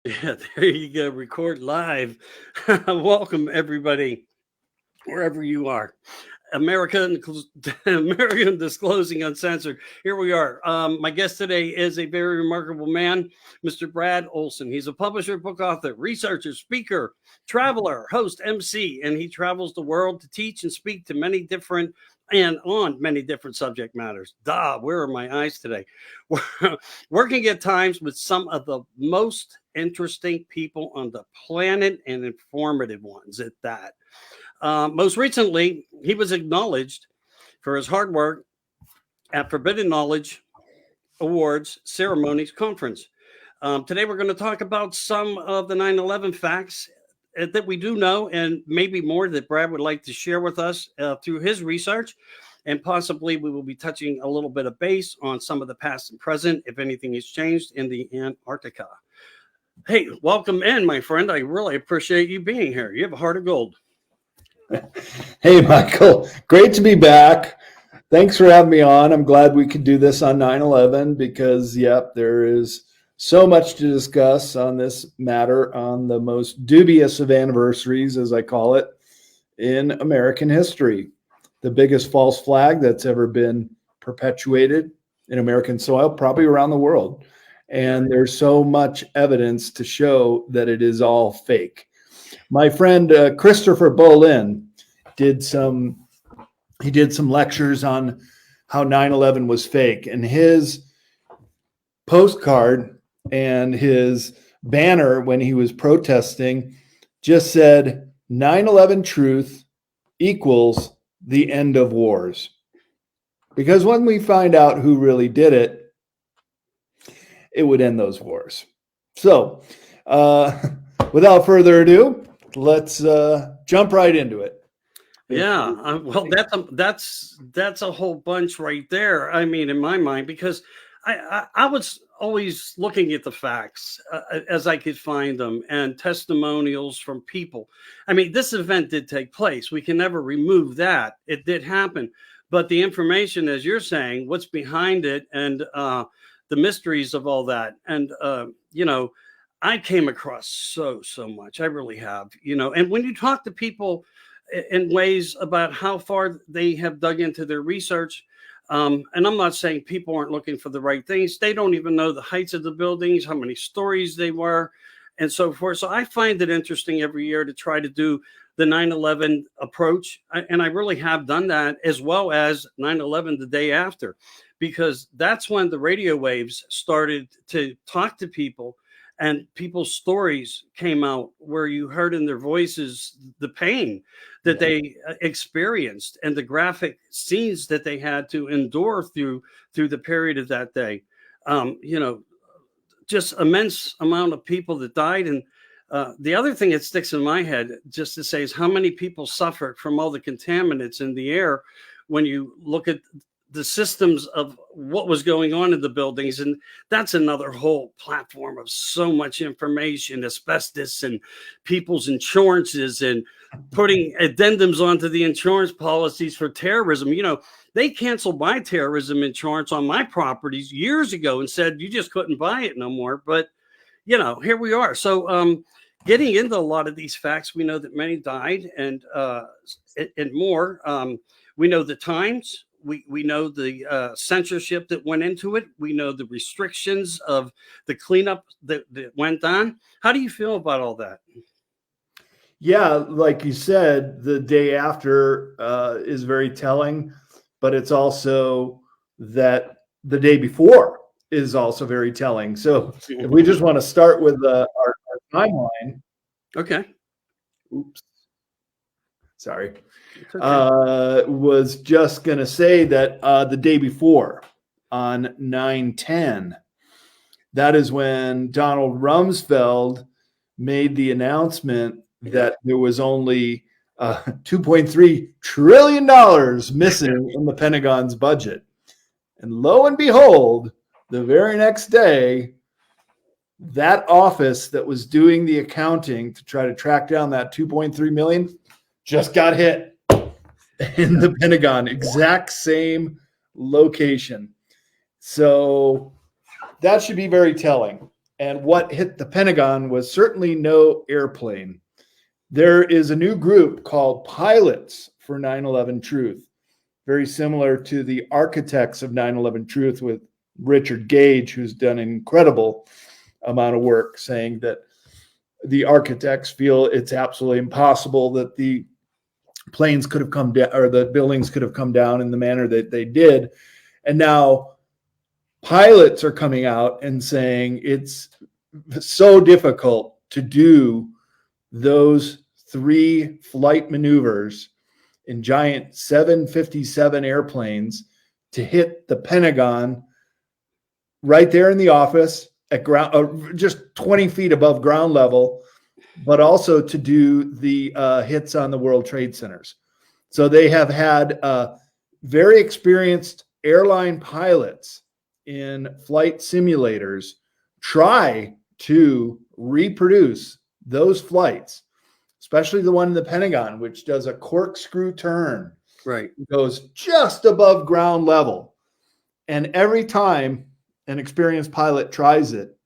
Yeah, there you go. Record live. Welcome, everybody, wherever you are. American, American Disclosing Uncensored. Here we are. My guest today is a very remarkable man, Mr. Brad Olsen. He's a publisher, book author, researcher, speaker, traveler, host, MC, and he travels the world to teach and speak to many different and on many different subject matters. Where are my eyes today? Working at times with some of the most interesting people on the planet and informative ones at that. Most recently, he was acknowledged for his hard work at Forbidden Knowledge Awards Ceremonies Conference. Today, we're going to talk about some of the 9/11 facts that we do know, and maybe more that Brad would like to share with us through his research. And possibly we will be touching a little bit of base on some of the past and present, if anything has changed in the Antarctica. Hey, welcome in, my friend. I really appreciate you being here. You have a heart of gold. Hey, Michael, great to be back. Thanks for having me on. I'm glad we could do this on 9/11 because, yep, there is so much to discuss on this matter on the most dubious of anniversaries, as I call it, in American history. The biggest false flag that's ever been perpetuated in American soil, probably around the world. And there's so much evidence to show that it is all fake. My friend Christopher Bolin did some lectures on how 9/11 was fake, and his postcard and his banner when he was protesting just said 9/11 truth equals the end of wars. Because when we find out who really did it, it would end those wars. So without further ado, let's jump right into it. Yeah, well, that's a whole bunch right there. I mean, in my mind, because I was always looking at the facts as I could find them and testimonials from people. I mean, this event did take place. We can never remove that. It did happen, but the information, as you're saying, what's behind it, and the mysteries of all that, and I came across so much. I really have, and when you talk to people in ways about how far they have dug into their research, and I'm not saying people aren't looking for the right things. They don't even know the heights of the buildings, how many stories they were, and so forth. So I find it interesting every year to try to do the 9/11 approach, and I really have done that, as well as 9/11 the day after, because that's when the radio waves started to talk to people, and people's stories came out where you heard in their voices the pain that they experienced and the graphic scenes that they had to endure through the period of that day. Just immense amount of people that died. And the other thing that sticks in my head, just to say, is how many people suffered from all the contaminants in the air when you look at the systems of what was going on in the buildings. And that's another whole platform of so much information, asbestos and people's insurances and putting addendums onto the insurance policies for terrorism. They canceled my terrorism insurance on my properties years ago and said you just couldn't buy it no more. But here we are. So getting into a lot of these facts, we know that many died, and more. We know the times. We know the censorship that went into it. We know the restrictions of the cleanup that went on. How do you feel about all that? Yeah, like you said, the day after is very telling, but it's also that the day before is also very telling. So if we just want to start with our timeline. Okay. Oops. Sorry. Okay. Was just going to say that the day before, on 9/10, that is when Donald Rumsfeld made the announcement that there was only $2.3 trillion missing in the Pentagon's budget. And lo and behold, the very next day, that office that was doing the accounting to try to track down that 2.3 million just got hit in the Pentagon, exact same location. So that should be very telling. And what hit the Pentagon was certainly no airplane. There is a new group called Pilots for 9/11 Truth, very similar to the architects of 9/11 Truth with Richard Gage, who's done an incredible amount of work saying that the architects feel it's absolutely impossible that the planes could have come down or the buildings could have come down in the manner that they did. And now pilots are coming out and saying it's so difficult to do those 3 flight maneuvers in giant 757 airplanes to hit the Pentagon right there in the office at ground, just 20 feet above ground level, but also to do the hits on the World Trade Centers. So they have had very experienced airline pilots in flight simulators try to reproduce those flights, especially the one in the Pentagon, which does a corkscrew turn. Right. It goes just above ground level. And every time an experienced pilot tries it,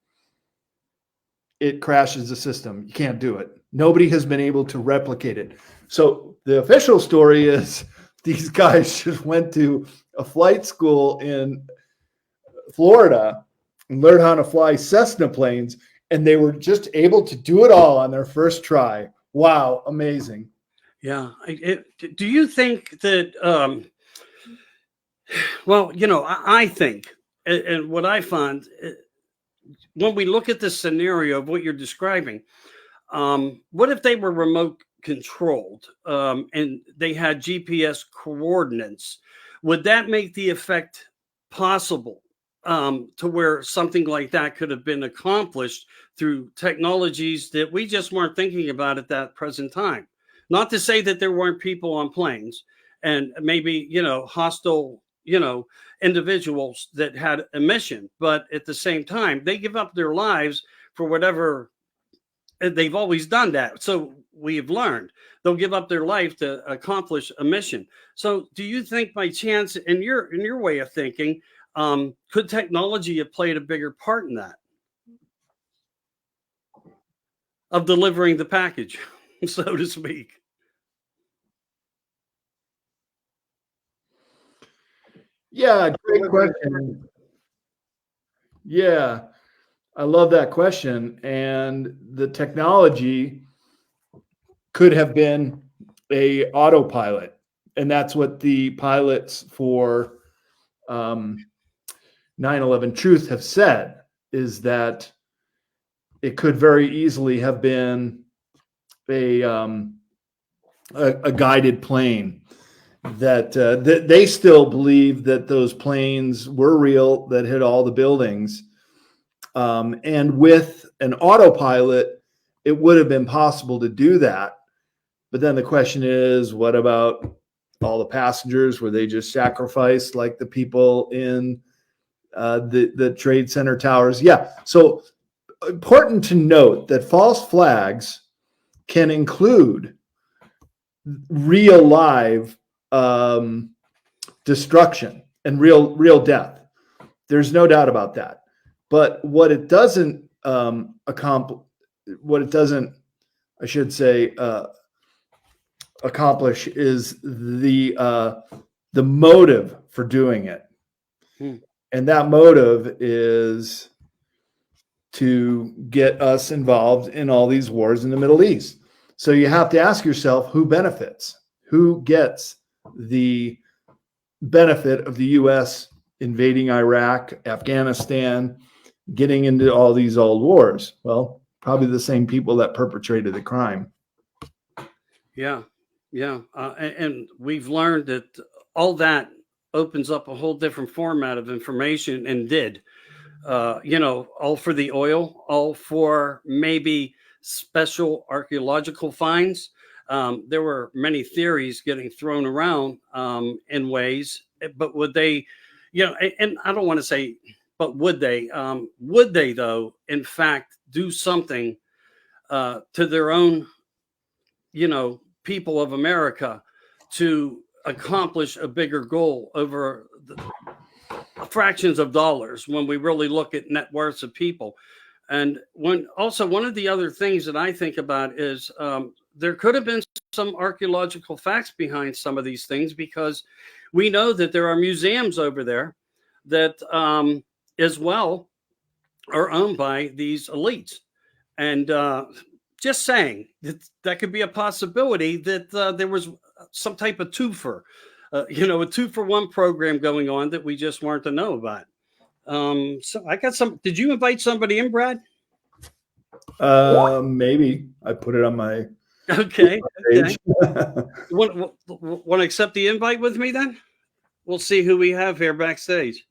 it crashes the system. You can't do it. Nobody has been able to replicate it. So the official story is these guys just went to a flight school in Florida and learned how to fly Cessna planes, and they were just able to do it all on their first try. Wow, amazing. Yeah. Do you think that, well, I think, and what I find, when we look at the scenario of what you're describing, what if they were remote controlled and they had GPS coordinates? Would that make the effect possible to where something like that could have been accomplished through technologies that we just weren't thinking about at that present time? Not to say that there weren't people on planes and maybe, hostile, individuals that had a mission, but at the same time, they give up their lives for whatever. They've always done that. So we've learned they'll give up their life to accomplish a mission. So do you think by chance in your way of thinking, could technology have played a bigger part in that of delivering the package, so to speak? Yeah, great question. Yeah, I love that question. And the technology could have been a autopilot. And that's what the pilots for 9/11 Truth have said, is that it could very easily have been a guided plane. That they still believe that those planes were real, that hit all the buildings. And with an autopilot, it would have been possible to do that. But then the question is, what about all the passengers? Were they just sacrificed like the people in the Trade Center towers? Yeah. So important to note that false flags can include real live destruction and real death. There's no doubt about that. But what it doesn't accomplish, I should say, accomplish is the motive for doing it. And that motive is to get us involved in all these wars in the Middle East. So you have to ask yourself, who benefits? Who gets the benefit of the U.S. invading Iraq, Afghanistan, getting into all these old wars? Well, probably the same people that perpetrated the crime. Yeah. And we've learned that all that opens up a whole different format of information, and did. All for the oil, all for maybe special archaeological finds. There were many theories getting thrown around in ways, but would they, and I don't want to say, but would they though, in fact, do something to their own, people of America to accomplish a bigger goal over fractions of dollars when we really look at net worths of people? And one of the other things that I think about is there could have been some archaeological facts behind some of these things, because we know that there are museums over there that as well are owned by these elites. And just saying that could be a possibility that there was some type of twofer, a 2-for-1 program going on that we just weren't to know about. So I got some. Did you invite somebody in, Brad? Maybe I put it on my Okay. page. Want to accept the invite with me then? We'll see who we have here backstage.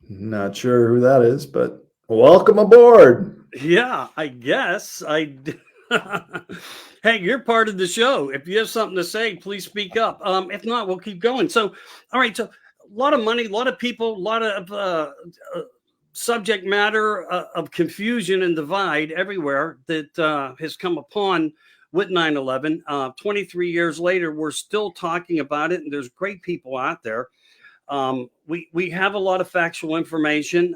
Not sure who that is, but welcome aboard. Yeah, I guess Hey, you're part of the show. If you have something to say, please speak up. If not, we'll keep going. So, all right. So, a lot of money, a lot of people, a lot of subject matter of confusion and divide everywhere that has come upon with 9/11. 23 years later, we're still talking about it, and there's great people out there. We have a lot of factual information.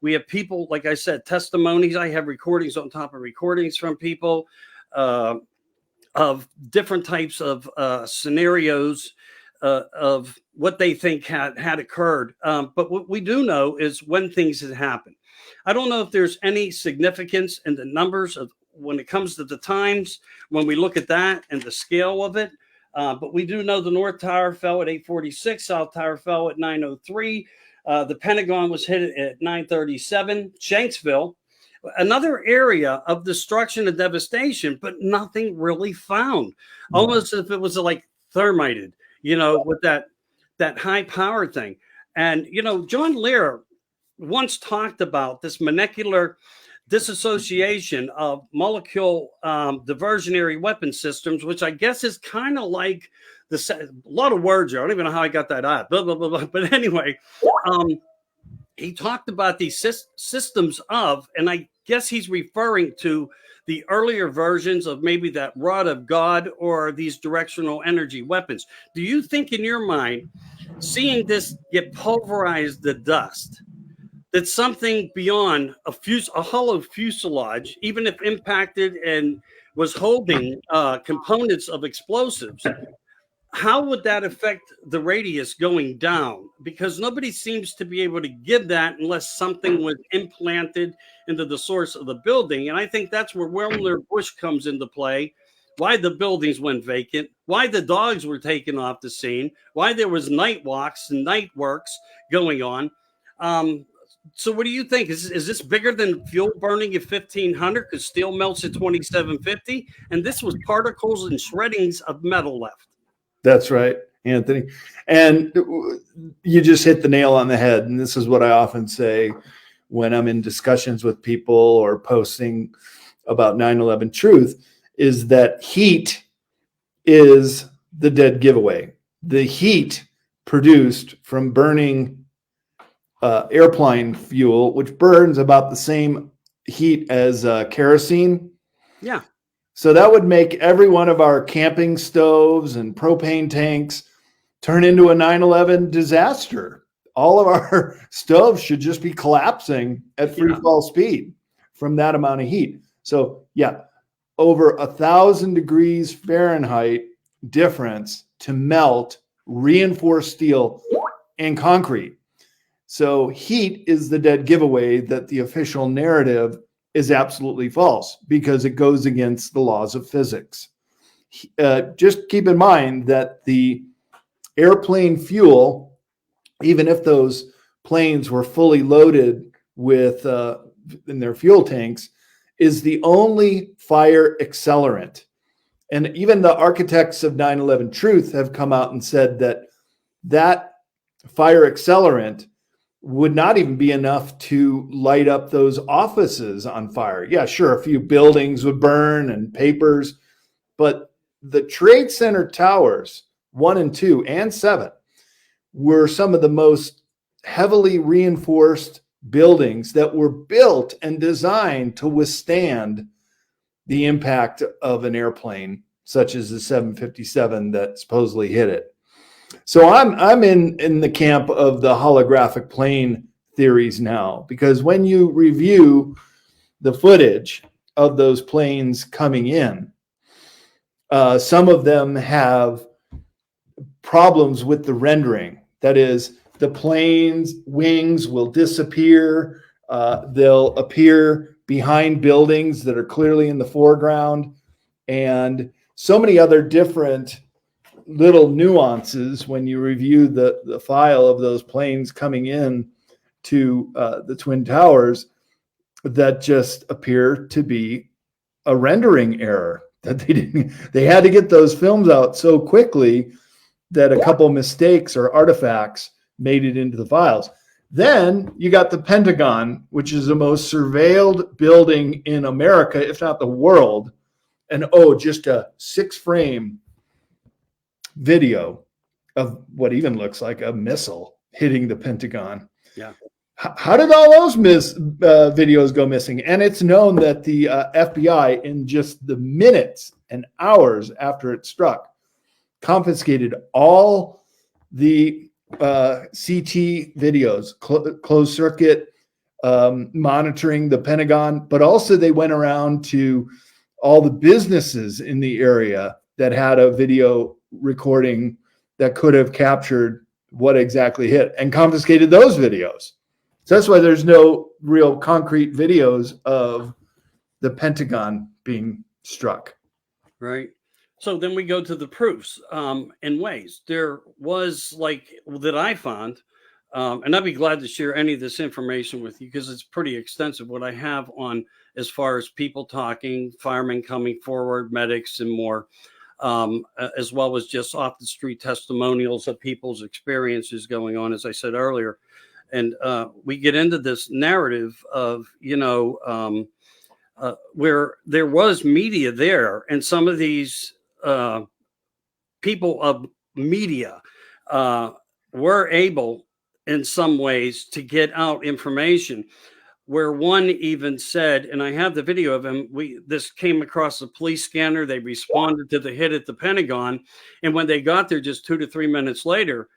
We have people, like I said, testimonies. I have recordings on top of recordings from people of different types of scenarios of what they think had occurred. But what we do know is when things had happened. I don't know if there's any significance in the numbers of when it comes to the times, when we look at that and the scale of it. But we do know the North Tower fell at 8:46, South Tower fell at 9:03. The Pentagon was hit at 9:37. Shanksville, another area of destruction and devastation, but nothing really found. Almost as if it was like thermited, with that high power thing. And John Lear once talked about this molecular disassociation of molecule diversionary weapon systems, which I guess is kind of like a lot of words here. I don't even know how I got that out. Blah, blah, blah, blah. But anyway, he talked about these systems of, and I guess he's referring to the earlier versions of maybe that rod of God or these directional energy weapons. Do you think in your mind, seeing this get pulverized to dust, that something beyond a hollow fuselage, even if impacted and was holding components of explosives, how would that affect the radius going down? Because nobody seems to be able to give that unless something was implanted into the source of the building. And I think that's where Wilmer Bush comes into play. Why the buildings went vacant, why the dogs were taken off the scene, why there was night walks and night works going on. So what do you think? Is this bigger than fuel burning at 1500 because steel melts at 2750? And this was particles and shreddings of metal left. That's right, Anthony. And you just hit the nail on the head. And this is what I often say when I'm in discussions with people or posting about 9/11 truth, is that heat is the dead giveaway. The heat produced from burning airplane fuel, which burns about the same heat as kerosene. Yeah. So that would make every one of our camping stoves and propane tanks turn into a 9/11 disaster. All of our stoves should just be collapsing at free fall speed from that amount of heat. So yeah, over 1,000 degrees Fahrenheit difference to melt reinforced steel and concrete. So heat is the dead giveaway that the official narrative is absolutely false because it goes against the laws of physics. Just keep in mind that the airplane fuel, even if those planes were fully loaded with in their fuel tanks, is the only fire accelerant. And even the architects of 9/11 truth have come out and said that fire accelerant would not even be enough to light up those offices on fire. Yeah, sure, a few buildings would burn and papers, but the Trade Center towers, 1 and 2 and 7, were some of the most heavily reinforced buildings that were built and designed to withstand the impact of an airplane, such as the 757 that supposedly hit it. So I'm in the camp of the holographic plane theories now, because when you review the footage of those planes coming in, some of them have problems with the rendering. That is, the plane's wings will disappear. They'll appear behind buildings that are clearly in the foreground, and so many other different little nuances when you review the file of those planes coming in to the Twin Towers that just appear to be a rendering error, that they had to get those films out so quickly that a couple mistakes or artifacts made it into the files. Then you got the Pentagon, which is the most surveilled building in America, if not the world. And just a 6-frame video of what even looks like a missile hitting the Pentagon. Yeah. How did all those videos go missing? And it's known that the FBI, in just the minutes and hours after it struck, confiscated all the CT videos, closed circuit monitoring the Pentagon, but also they went around to all the businesses in the area that had a video recording that could have captured what exactly hit, and confiscated those videos. So that's why there's no real concrete videos of the Pentagon being struck. Right. So then we go to the proofs in ways. There was that I found, and I'd be glad to share any of this information with you because it's pretty extensive what I have on as far as people talking, firemen coming forward, medics, and more, as well as just off the street testimonials of people's experiences going on, as I said earlier. And we get into this narrative of, where there was media there, and some of these people of media were able in some ways to get out information, where one even said, and I have the video of him, this came across a police scanner, they responded to the hit at the Pentagon, and when they got there just 2 to 3 minutes later,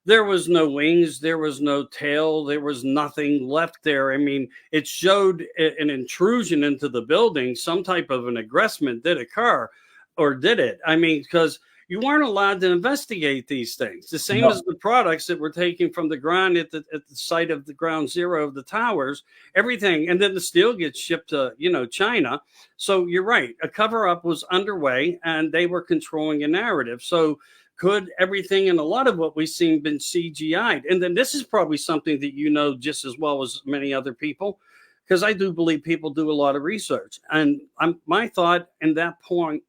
there was no wings, there was no tail, there was nothing left there. I mean, it showed an intrusion into the building, some type of an aggressment did occur, or did it? I mean, because you weren't allowed to investigate these things. The same as the products that were taken from the ground at the site of the ground zero of the towers, everything. And then the steel gets shipped to, China. So you're right. A cover up was underway and they were controlling a narrative. So could everything and a lot of what we've seen been CGI'd? And then this is probably something that just as well as many other people, because I do believe people do a lot of research. And my thought in that point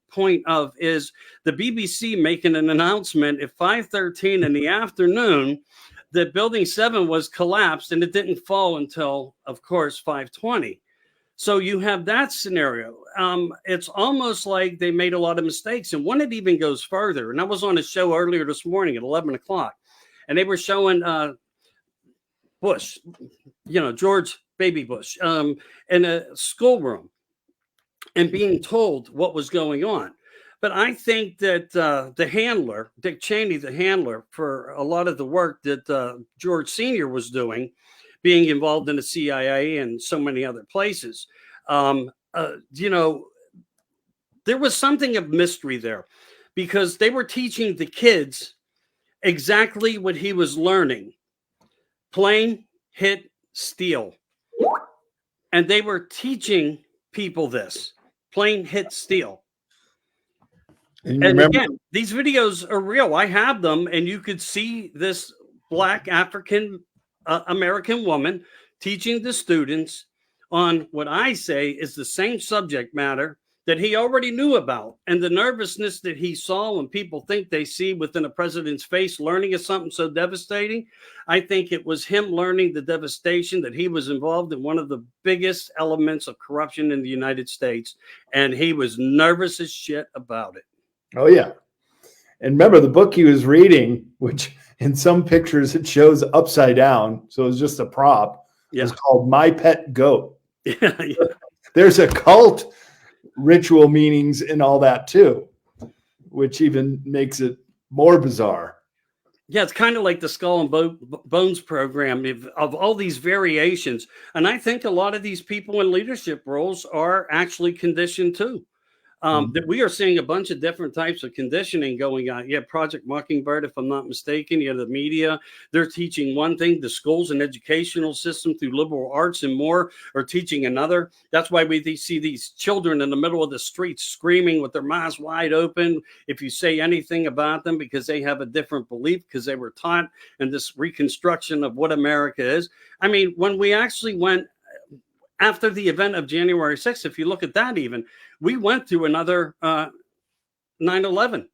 of is the BBC making an announcement at 5:13 in the afternoon that Building 7 was collapsed and it didn't fall until, of course, 5:20. So you have that scenario. It's almost like they made a lot of mistakes. And one, it even goes further. And I was on a show earlier this morning at 11 o'clock, and they were showing Bush, George Baby Bush, in a schoolroom and being told what was going on. But I think that the handler, Dick Cheney, the handler for a lot of the work that George Sr. was doing, being involved in the CIA and so many other places, there was something of mystery there, because they were teaching the kids exactly what he was learning. Plane hit steel. And they were teaching people this. Plane hit steel. And again, these videos are real. I have them, and you could see this Black African American woman teaching the students on what I say is the same subject matter that he already knew about. And the nervousness that he saw when people think they see within a president's face learning of something so devastating, I think it was him learning the devastation that he was involved in one of the biggest elements of corruption in the United States. And he was nervous as shit about it. Oh, yeah. And remember the book he was reading, which in some pictures it shows upside down, so it's just a prop. Yeah. It's called My Pet Goat. Yeah. There's a cult ritual meanings in all that too, which even makes it more bizarre. Yeah, it's kind of like the Skull and Bones program of all these variations. And I think a lot of these people in leadership roles are actually conditioned too. That we are seeing a bunch of different types of conditioning going on. Yeah, Project Mockingbird, if I'm not mistaken. You have the media, they're teaching one thing. The schools and educational system through liberal arts and more are teaching another. That's why we see these children in the middle of the street screaming with their mouths wide open if you say anything about them, because they have a different belief, because they were taught in this reconstruction of what America is. I mean, when we actually went after the event of January 6th, if you look at that, even we went through another 9/11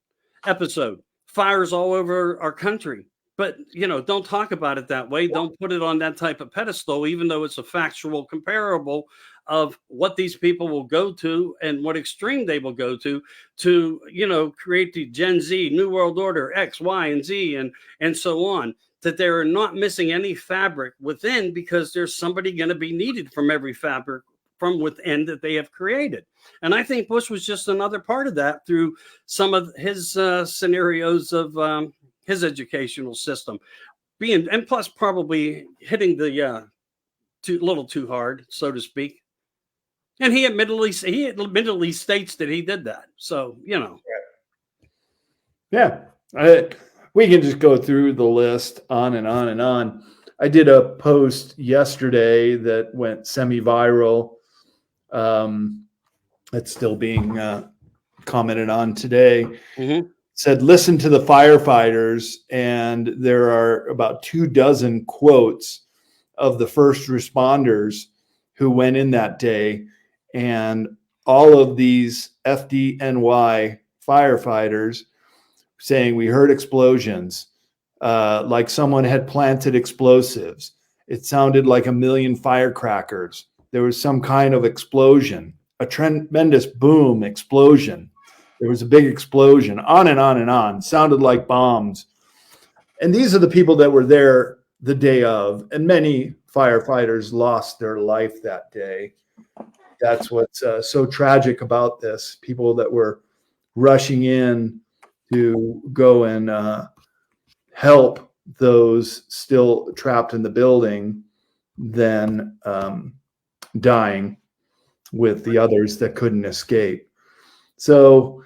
episode, fires all over our country. But, don't talk about it that way. Don't put it on that type of pedestal, even though it's a factual comparable of what these people will go to and what extreme they will go to, create the Gen Z, New World Order, X, Y, and Z, and so on. That they're not missing any fabric within, because there's somebody going to be needed from every fabric from within that they have created. And I think Bush was just another part of that through some of his scenarios of his educational system being, and plus probably hitting the little too hard, so to speak. And he admittedly states that he did that. So, Yeah. We can just go through the list on and on and on. I did a post yesterday that went semi-viral. It's still being commented on today. Mm-hmm. Said, listen to the firefighters, and there are about 24 quotes of the first responders who went in that day, and all of these FDNY firefighters saying, we heard explosions, like someone had planted explosives. It sounded like a million firecrackers. There was some kind of explosion, a tremendous boom explosion. There was a big explosion, on and on and on. Sounded like bombs. And these are the people that were there the day of, and many firefighters lost their life that day. That's what's so tragic about this. People that were rushing in to go and help those still trapped in the building, then dying with the others that couldn't escape. So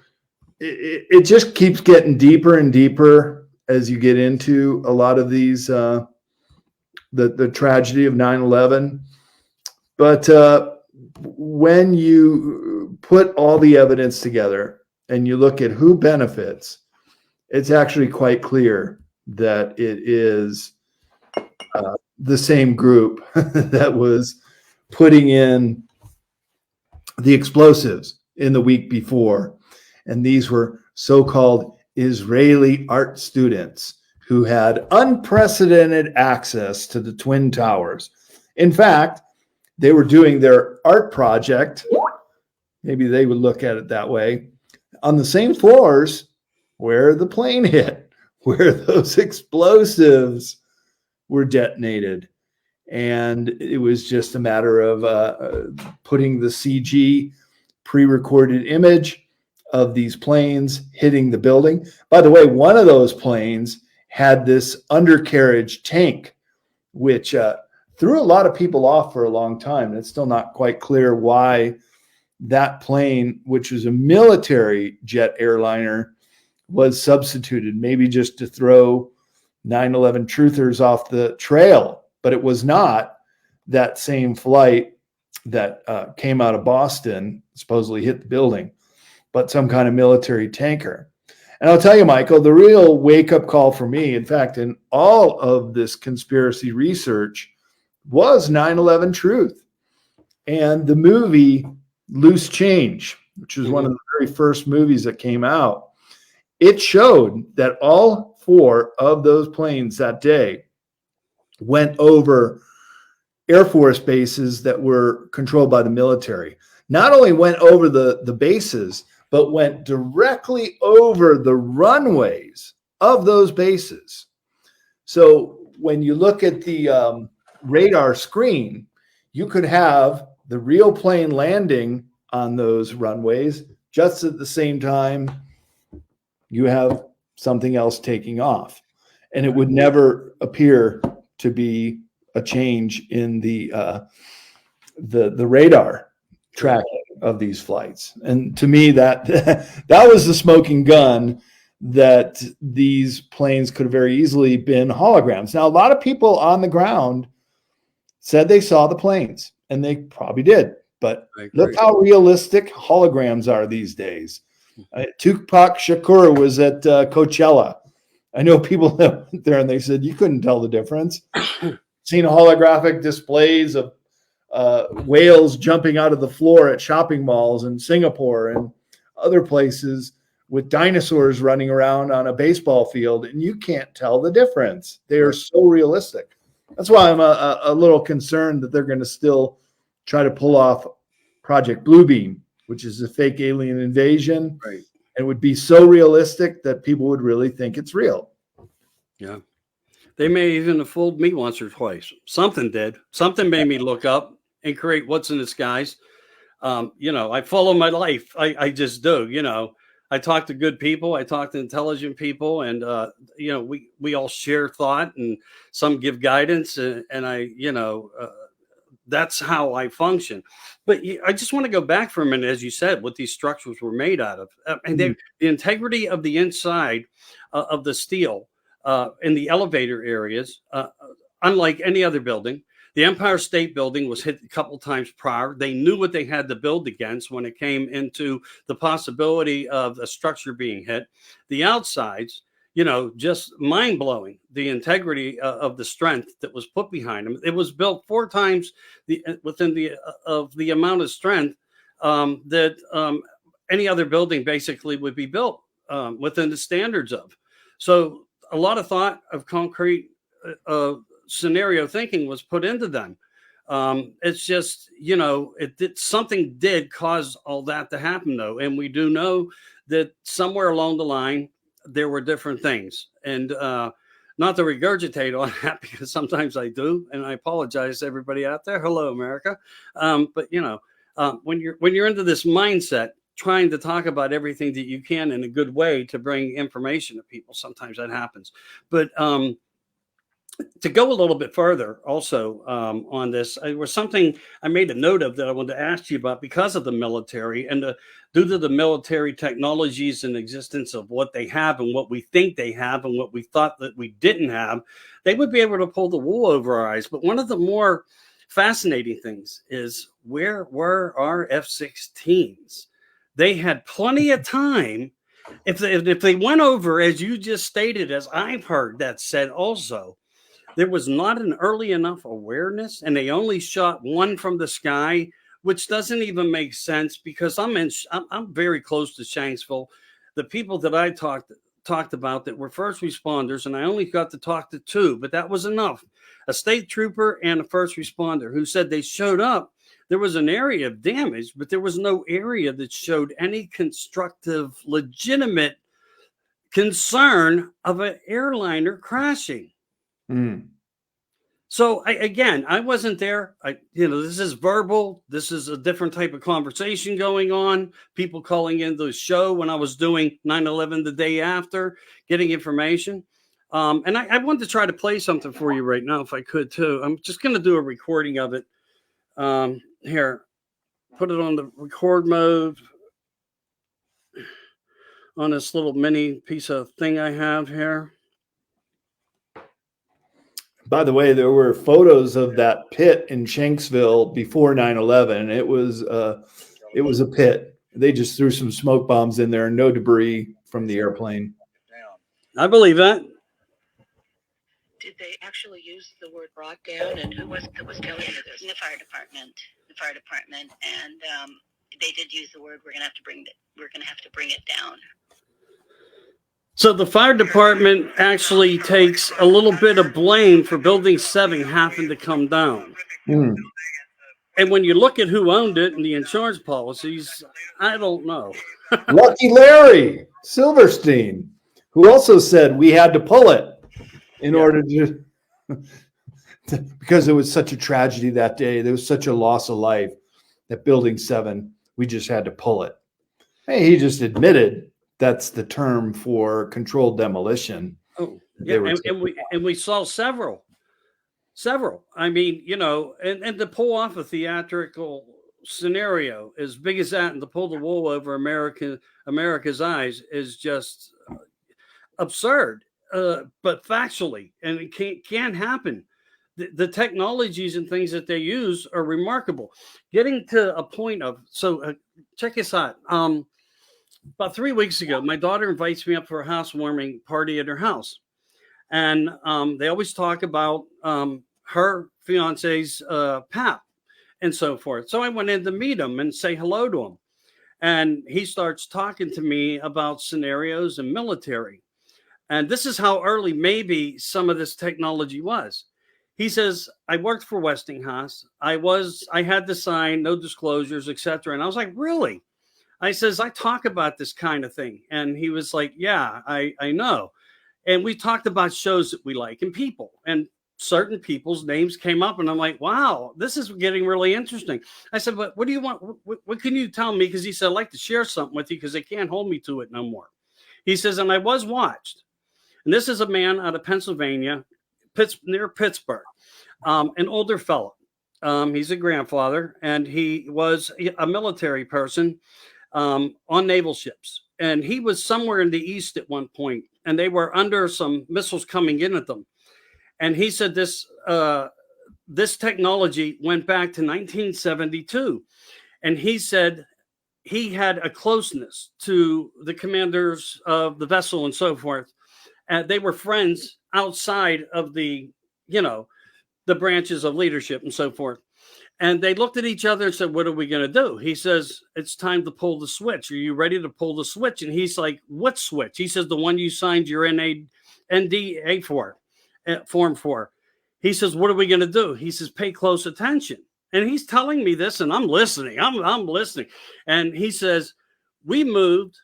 it just keeps getting deeper and deeper as you get into a lot of these, the tragedy of 9/11. But when you put all the evidence together and you look at who benefits, it's actually quite clear that it is the same group that was putting in the explosives in the week before. And these were so-called Israeli art students who had unprecedented access to the Twin Towers. In fact, they were doing their art project, maybe they would look at it that way, on the same floors where the plane hit, where those explosives were detonated. And it was just a matter of putting the CG pre-recorded image of these planes hitting the building. By the way, one of those planes had this undercarriage tank, which threw a lot of people off for a long time. And it's still not quite clear why that plane, which was a military jet airliner, was substituted, maybe just to throw 9/11 truthers off the trail. But it was not that same flight that came out of Boston, supposedly hit the building, but some kind of military tanker. And I'll tell you, Michael, the real wake-up call for me, in fact, in all of this conspiracy research, was 9/11 Truth. And the movie Loose Change, which was one of the very first movies that came out, it showed that all 4 of those planes that day went over Air Force bases that were controlled by the military. Not only went over the bases, but went directly over the runways of those bases. So when you look at the radar screen, you could have the real plane landing on those runways just at the same time you have something else taking off. and it would never appear to be a change in the radar tracking of these flights. And to me, that that was the smoking gun, that these planes could have very easily been holograms. Now, a lot of people on the ground said they saw the planes, and they probably did. But look how realistic holograms are these days. Tupac Shakur was at Coachella. I know people that went there and they said you couldn't tell the difference. Seen holographic displays of whales jumping out of the floor at shopping malls in Singapore and other places, with dinosaurs running around on a baseball field, and you can't tell the difference. They are so realistic. That's why I'm a little concerned that they're going to still try to pull off Project Bluebeam, which is a fake alien invasion. Right. It would be so realistic that people would really think it's real. Yeah. They may even have fooled me once or twice. Something did. Something made me look up and create what's in the skies. I follow my life. I just do. I talk to good people. I talk to intelligent people, and we all share thought, and some give guidance, and that's how I function. But I just want to go back for a minute, as you said, what these structures were made out of, and the integrity of the inside of the steel in the elevator areas, unlike any other building. The Empire State Building was hit a couple times prior. They knew what they had to build against when it came into the possibility of a structure being hit. The outsides, just mind-blowing, the integrity of the strength that was put behind them. It was built 4 times within the amount of strength that any other building basically would be built within the standards of. So a lot of thought of concrete scenario thinking was put into them. It's just, something did cause all that to happen, though. And we do know that somewhere along the line, there were different things. And not to regurgitate on that, because sometimes I do. And I apologize to everybody out there. Hello, America. But when you're into this mindset, trying to talk about everything that you can in a good way to bring information to people, sometimes that happens. But to go a little bit further also on this, it was something I made a note of that I wanted to ask you about because of the military and due to the military technologies and existence of what they have and what we think they have and what we thought that we didn't have, they would be able to pull the wool over our eyes. But one of the more fascinating things is, where were our F-16s? They had plenty of time. If they went over, as you just stated, as I've heard that said also, there was not an early enough awareness, and they only shot one from the sky, which doesn't even make sense, because I'm very close to Shanksville. The people that I talked about that were first responders, and I only got to talk to 2, but that was enough. A state trooper and a first responder who said they showed up. There was an area of damage, but there was no area that showed any constructive, legitimate concern of an airliner crashing. So I wasn't there. This is verbal. This is a different type of conversation going on. People calling into the show when I was doing 9/11 the day after, getting information. And I wanted to try to play something for you right now, if I could too. I'm just going to do a recording of it. Here, put it on the record mode on this little mini piece of thing I have here. By the way, there were photos of that pit in Shanksville before 9/11. It was a pit. They just threw some smoke bombs in there, no debris from the airplane. I believe that. Did they actually use the word brought down, and who was telling you this? The fire department, and they did use the word. We're gonna have to bring it down. So the fire department actually takes a little bit of blame for Building 7 having to come down. And when you look at who owned it and the insurance policies, I don't know. Lucky Larry Silverstein, who also said we had to pull it in order to because it was such a tragedy that day. There was such a loss of life that Building 7, we just had to pull it. Hey, he just admitted that's the term for controlled demolition. Oh. Yeah, and we saw several. I mean, and to pull off a theatrical scenario as big as that and to pull the wool over America's eyes is just absurd, but factually, and it can't happen. The technologies and things that they use are remarkable. Getting to a point of check this out. About 3 weeks ago, my daughter invites me up for a housewarming party at her house, and they always talk about her fiance's pap and so forth. So I went in to meet him and say hello to him, and he starts talking to me about scenarios and military. And this is how early maybe some of this technology was. He says, I worked for Westinghouse. I had to sign no disclosures, etc. And I was like, really? I says, I talk about this kind of thing. And he was like, yeah, I know. And we talked about shows that we like and people, and certain people's names came up. And I'm like, wow, this is getting really interesting. I said, but what do you want? What can you tell me? Because he said, I'd like to share something with you because they can't hold me to it no more. He says, and I was watched. And this is a man out of Pennsylvania, near Pittsburgh, an older fellow. He's a grandfather, and he was a military person on naval ships. And he was somewhere in the East at one point, and they were under some missiles coming in at them. And he said this technology went back to 1972. And he said he had a closeness to the commanders of the vessel and so forth. They were friends outside of the branches of leadership and so forth. And they looked at each other and said, what are we going to do? He says, it's time to pull the switch. Are you ready to pull the switch? And he's like, what switch? He says, the one you signed your NDA form for. He says, what are we going to do? He says, pay close attention. And he's telling me this, and I'm listening. I'm listening. And he says, we moved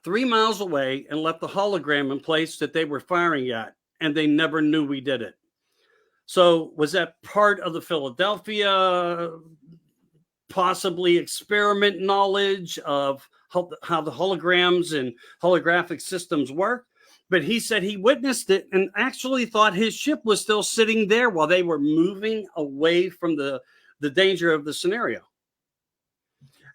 3 miles away and left the hologram in place that they were firing at, and they never knew we did it. So was that part of the Philadelphia possibly experiment knowledge of how the holograms and holographic systems work? But he said he witnessed it and actually thought his ship was still sitting there while they were moving away from the danger of the scenario.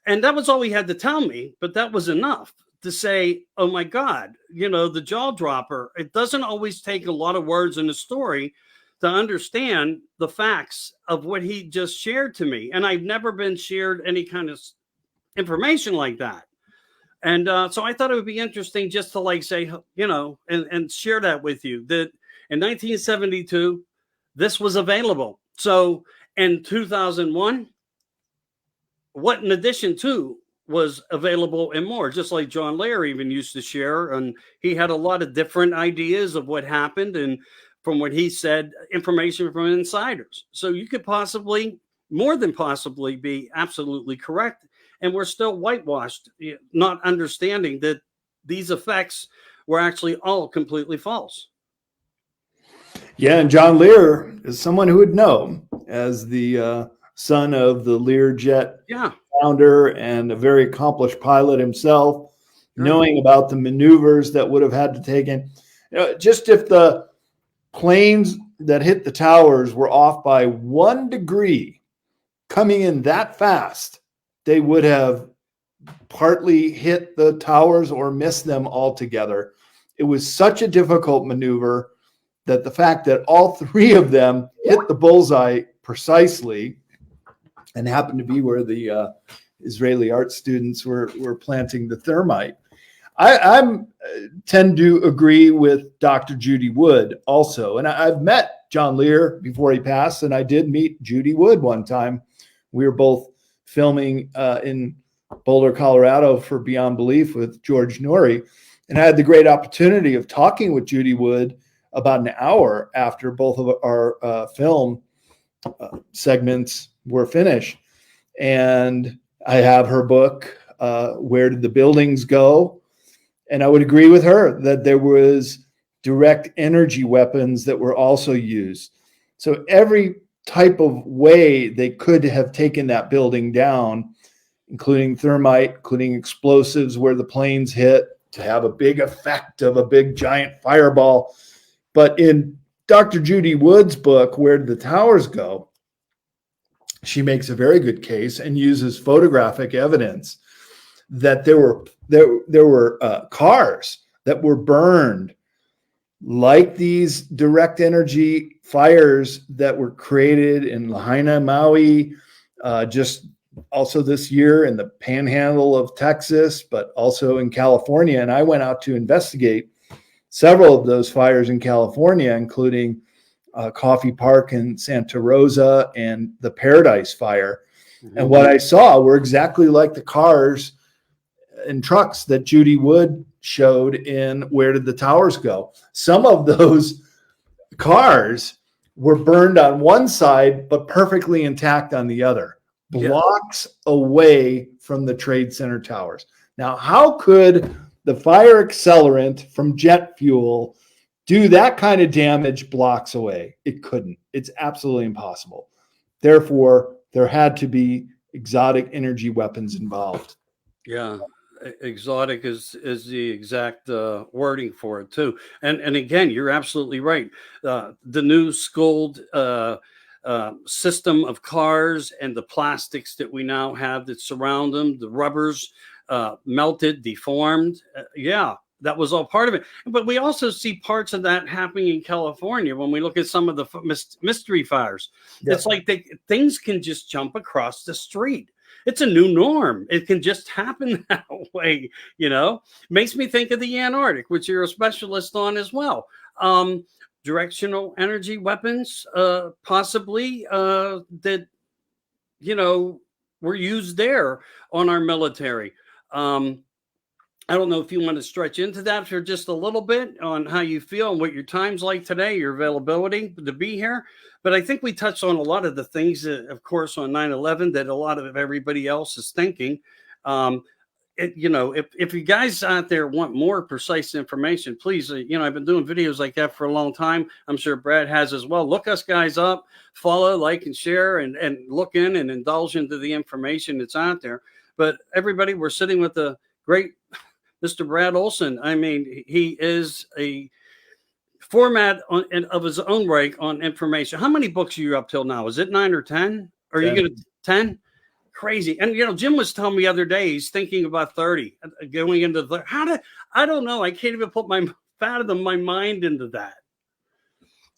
And that was all he had to tell me, but that was enough to say, oh my God, the jaw dropper. It doesn't always take a lot of words in a story to understand the facts of what he just shared to me. And I've never been shared any kind of information like that. And so I thought it would be interesting just to say, and share that with you, that in 1972, this was available. So in 2001, what in addition to was available and more, just like John Lair even used to share. And he had a lot of different ideas of what happened. And from what he said, information from insiders. So you could more than possibly be absolutely correct. And we're still whitewashed, not understanding that these effects were actually all completely false. Yeah, and John Lear is someone who would know, as the son of the Learjet founder and a very accomplished pilot himself, knowing about the maneuvers that would have had to take in. Just if the planes that hit the towers were off by 1 degree coming in that fast, they would have partly hit the towers or missed them altogether. It was such a difficult maneuver that the fact that all 3 of them hit the bullseye precisely and happened to be where the Israeli art students were planting the thermite. I tend to agree with Dr. Judy Wood also. And I've met John Lear before he passed, and I did meet Judy Wood one time. We were both filming in Boulder, Colorado for Beyond Belief with George Norrie. And I had the great opportunity of talking with Judy Wood about an hour after both of our film segments were finished. And I have her book, Where Did the Buildings Go? And I would agree with her that there was direct energy weapons that were also used. So every type of way they could have taken that building down, including thermite, including explosives where the planes hit, to have a big effect of a big giant fireball. But in Dr. Judy Wood's book, Where Did the Towers Go?, she makes a very good case and uses photographic evidence that there were cars that were burned like these direct energy fires that were created in Lahaina, Maui, just also this year in the panhandle of Texas, but also in California. And I went out to investigate several of those fires in California, including Coffee Park in Santa Rosa and the Paradise Fire. Mm-hmm. And what I saw were exactly like the cars and trucks that Judy Wood showed in Where Did the Towers Go? Some of those cars were burned on one side, but perfectly intact on the other, blocks away from the Trade Center towers. Now, how could the fire accelerant from jet fuel do that kind of damage blocks away? It couldn't. It's absolutely impossible. Therefore, there had to be exotic energy weapons involved. Yeah. Exotic is the exact wording for it too, and again, you're absolutely right. The new schooled system of cars and the plastics that we now have that surround them, the rubbers melted, deformed. That was all part of it. But we also see parts of that happening in California when we look at some of the mystery fires. Yep. It's like things can just jump across the street. It's a new norm. It can just happen that way, Makes me think of the Antarctic, which you're a specialist on as well. Directional energy weapons, possibly, that, were used there on our military. I don't know if you want to stretch into that for just a little bit on how you feel and what your time's like today, your availability to be here. But I think we touched on a lot of the things, that, of course, on 9/11 that a lot of everybody else is thinking. If you guys out there want more precise information, please, I've been doing videos like that for a long time. I'm sure Brad has as well. Look us guys up, follow, like, and share, and look in and indulge into the information that's out there. But everybody, we're sitting with the great Mr. Brad Olsen. I mean, he is a format of his own right on information. How many books are you up till now? Is it 9 or 10? Are you going to 10? Crazy. And, Jim was telling me the other day, he's thinking about 30, going into the, I don't know. I can't even put my mind into that.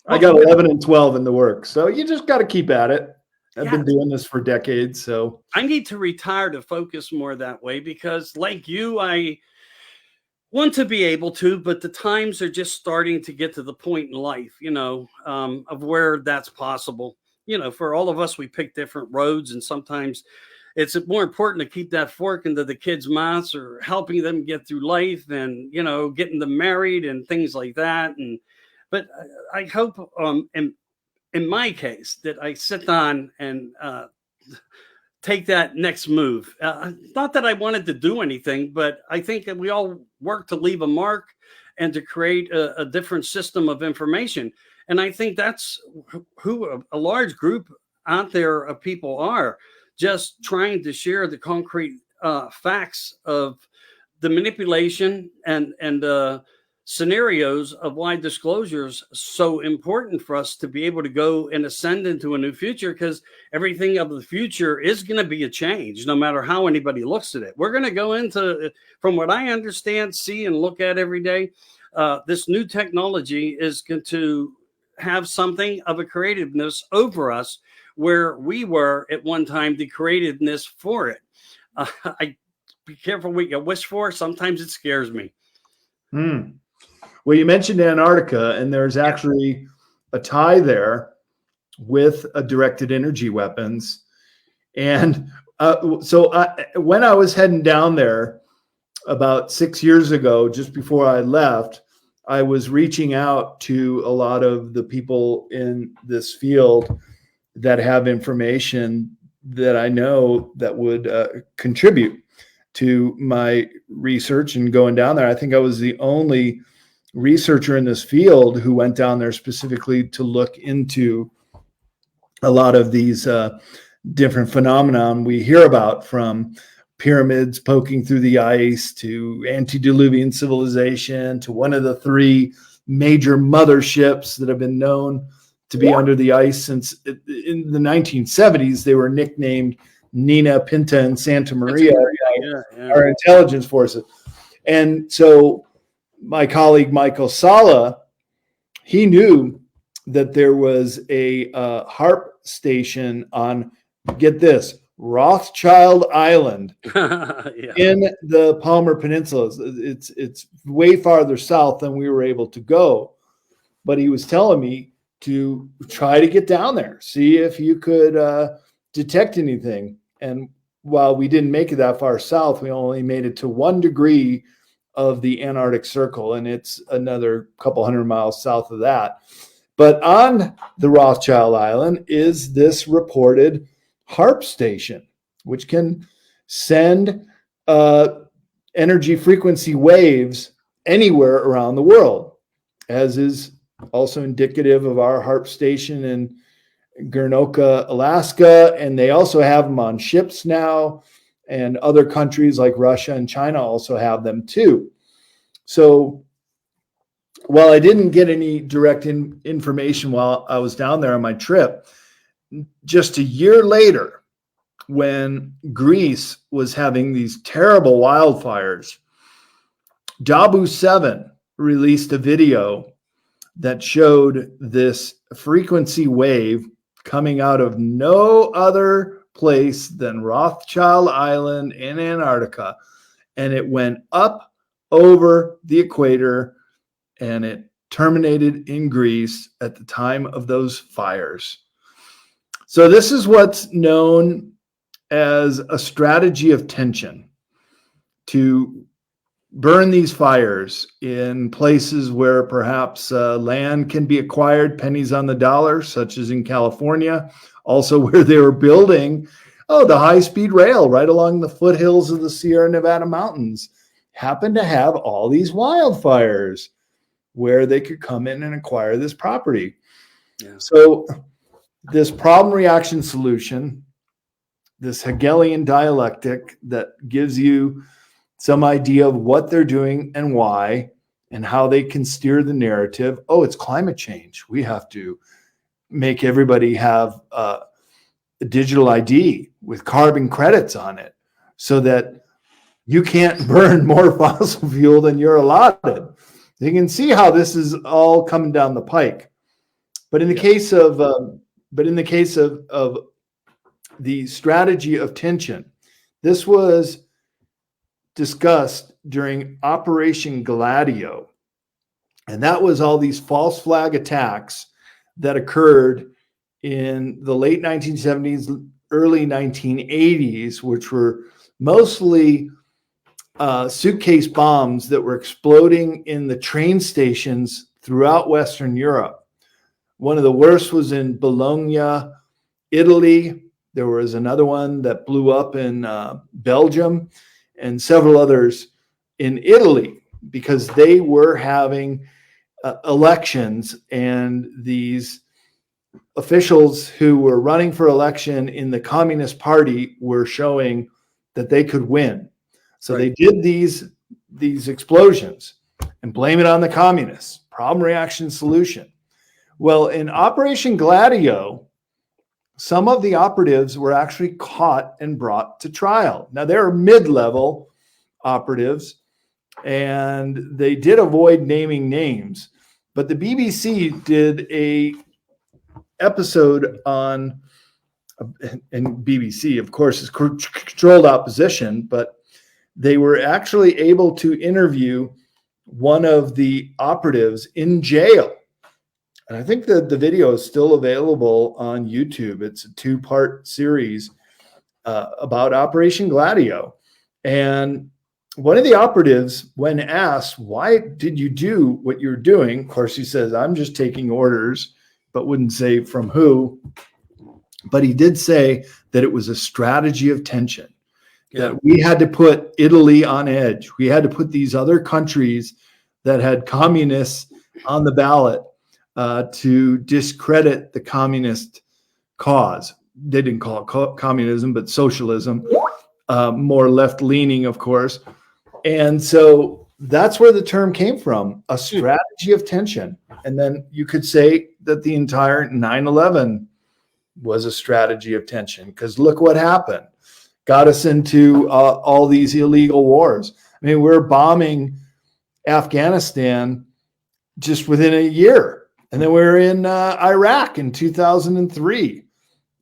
I got 11 and 12 in the works. So you just got to keep at it. I've been doing this for decades. So I need to retire to focus more that way because like you, I want to be able to, but the times are just starting to get to the point in life, of where that's possible. For all of us, we pick different roads, and sometimes it's more important to keep that fork into the kids' mouths or helping them get through life and, getting them married and things like that. But I hope in my case that I sit on and take that next move. Not that I wanted to do anything, but I think that we all work to leave a mark and to create a different system of information. And I think that's who a large group out there of people are, just trying to share the concrete facts of the manipulation and scenarios of why disclosure is so important for us to be able to go and ascend into a new future, because everything of the future is going to be a change no matter how anybody looks at it. We're going to go into, from what I understand, see and look at every day, this new technology is going to have something of a creativeness over us where we were at one time the creativeness for it. I be careful what you wish for. Sometimes it scares me. Well, you mentioned Antarctica, and there's actually a tie there with directed energy weapons. And when I was heading down there about 6 years ago, just before I left, I was reaching out to a lot of the people in this field that have information that I know that would contribute to my research and going down there. I think I was the only researcher in this field who went down there specifically to look into a lot of these different phenomenon we hear about from pyramids poking through the ice to antediluvian civilization to one of the three major motherships that have been known to be under the ice since in the 1970s. They were nicknamed Nina, Pinta, and Santa Maria, our intelligence forces. And so my colleague Michael Sala, he knew that there was a HARP station on, get this, Rothschild Island in the Palmer Peninsula. It's way farther south than we were able to go. But he was telling me to try to get down there, see if you could detect anything. And while we didn't make it that far south, we only made it to 1 degree of the Antarctic Circle, and it's another couple hundred miles south of that. But on the Rothschild Island is this reported HARP station, which can send energy frequency waves anywhere around the world, as is also indicative of our HARP station in Guernica, Alaska. And they also have them on ships now, and other countries like Russia and China also have them too. So while I didn't get any direct information while I was down there on my trip, just a year later, when Greece was having these terrible wildfires, Dabu 7 released a video that showed this frequency wave coming out of no other place than Rothschild Island in Antarctica. And it went up over the equator, and it terminated in Greece at the time of those fires. So this is what's known as a strategy of tension, to burn these fires in places where perhaps land can be acquired, pennies on the dollar, such as in California, also where they were building the high-speed rail right along the foothills of the Sierra Nevada mountains, happened to have all these wildfires where they could come in and acquire this property. Yeah. So this problem reaction solution, this Hegelian dialectic that gives you some idea of what they're doing and why, and how they can steer the narrative. Oh, it's climate change. We have to make everybody have a digital ID with carbon credits on it so that you can't burn more fossil fuel than you're allotted. You can see how this is all coming down the pike. But in the case of the strategy of tension, this was discussed during Operation Gladio. And that was all these false flag attacks that occurred in the late 1970s, early 1980s, which were mostly suitcase bombs that were exploding in the train stations throughout Western Europe. One of the worst was in Bologna, Italy. There was another one that blew up in Belgium, and several others in Italy, because they were having elections, and these officials who were running for election in the Communist Party were showing that they could win. So they did these explosions and blame it on the communists. Problem, reaction, solution. Well, in Operation Gladio, some of the operatives were actually caught and brought to trial. Now, they're mid-level operatives, and they did avoid naming names. But the BBC did a episode on, and BBC, of course, is controlled opposition, but they were actually able to interview one of the operatives in jail. And I think that the video is still available on YouTube. It's a 2-part series about Operation Gladio. And one of the operatives, when asked, why did you do what you're doing? Of course, he says, I'm just taking orders, but wouldn't say from who. But he did say that it was a strategy of tension, that we had to put Italy on edge. We had to put these other countries that had communists on the ballot to discredit the communist cause. They didn't call it communism, but socialism. more left-leaning, of course. And so that's where the term came from, a strategy of tension. And then you could say that the entire 9/11 was a strategy of tension, because look what happened. Got us into all these illegal wars. I mean, we're bombing Afghanistan just within a year. And then we're in Iraq in 2003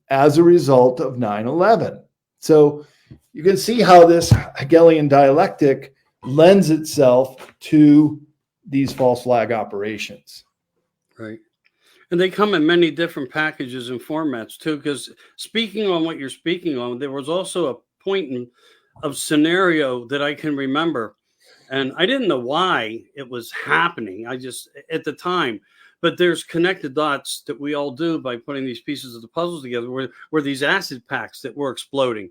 as a result of 9/11. So you can see how this Hegelian dialectic lends itself to these false flag operations. Right. And they come in many different packages and formats too, because speaking on what you're speaking on, there was also a point of scenario that I can remember. And I didn't know why it was happening. I just, at the time, but there's connected dots that we all do by putting these pieces of the puzzle together, where these acid packs that were exploding.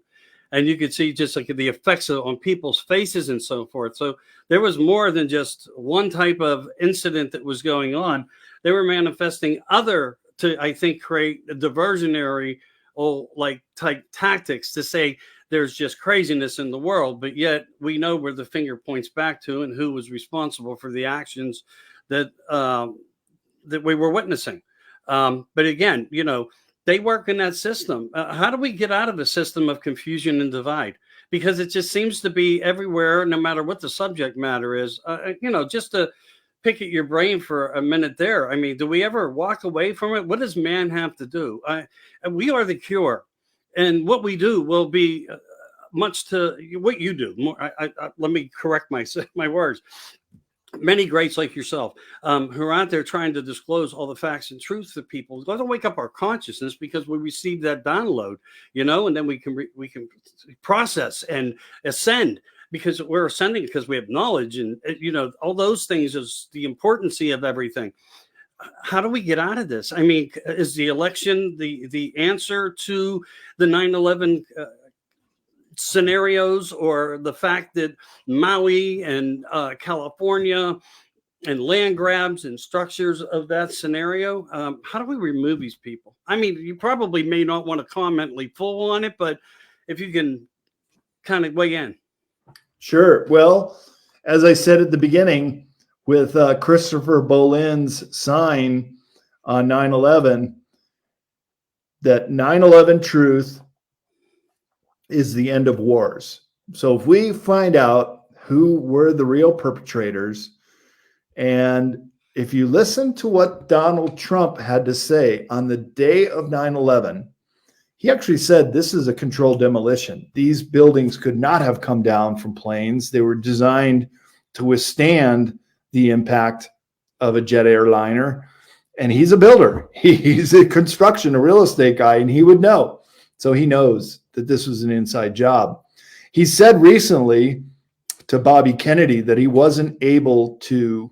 And you could see just like the effects on people's faces and so forth. So there was more than just one type of incident that was going on. They were manifesting other to, I think, create a diversionary or like type tactics to say there's just craziness in the world, but yet we know where the finger points back to and who was responsible for the actions that that we were witnessing. But again, you know, they work in that system. How do we get out of the system of confusion and divide? Because it just seems to be everywhere, no matter what the subject matter is. You know, just to pick at your brain for a minute there. I mean, do we ever walk away from it? What does man have to do? We are the cure. And what we do will be much to what you do. More, let me correct my words. Many greats like yourself who are out there trying to disclose all the facts and truths to people. Let them wake up our consciousness, because we receive that download, you know, and then we can process and ascend, because we're ascending because we have knowledge, and you know, all those things is the importance of everything. How do we get out of this? I mean, is the election the answer to the 9/11 scenarios, or the fact that Maui and California and land grabs and structures of that scenario? How do we remove these people? I mean, you probably may not want to comment full on it, but if you can kind of weigh in. Sure. Well, as I said at the beginning, with Christopher Bolin's sign on 9/11, that 9/11 truth is the end of wars. So if we find out who were the real perpetrators, and if you listen to what Donald Trump had to say on the day of 9/11, he actually said this is a controlled demolition. These buildings could not have come down from planes. They were designed to withstand the impact of a jet airliner. And he's a builder. He's a construction, a real estate guy, and he would know. So he knows that this was an inside job. He said recently to Bobby Kennedy that he wasn't able to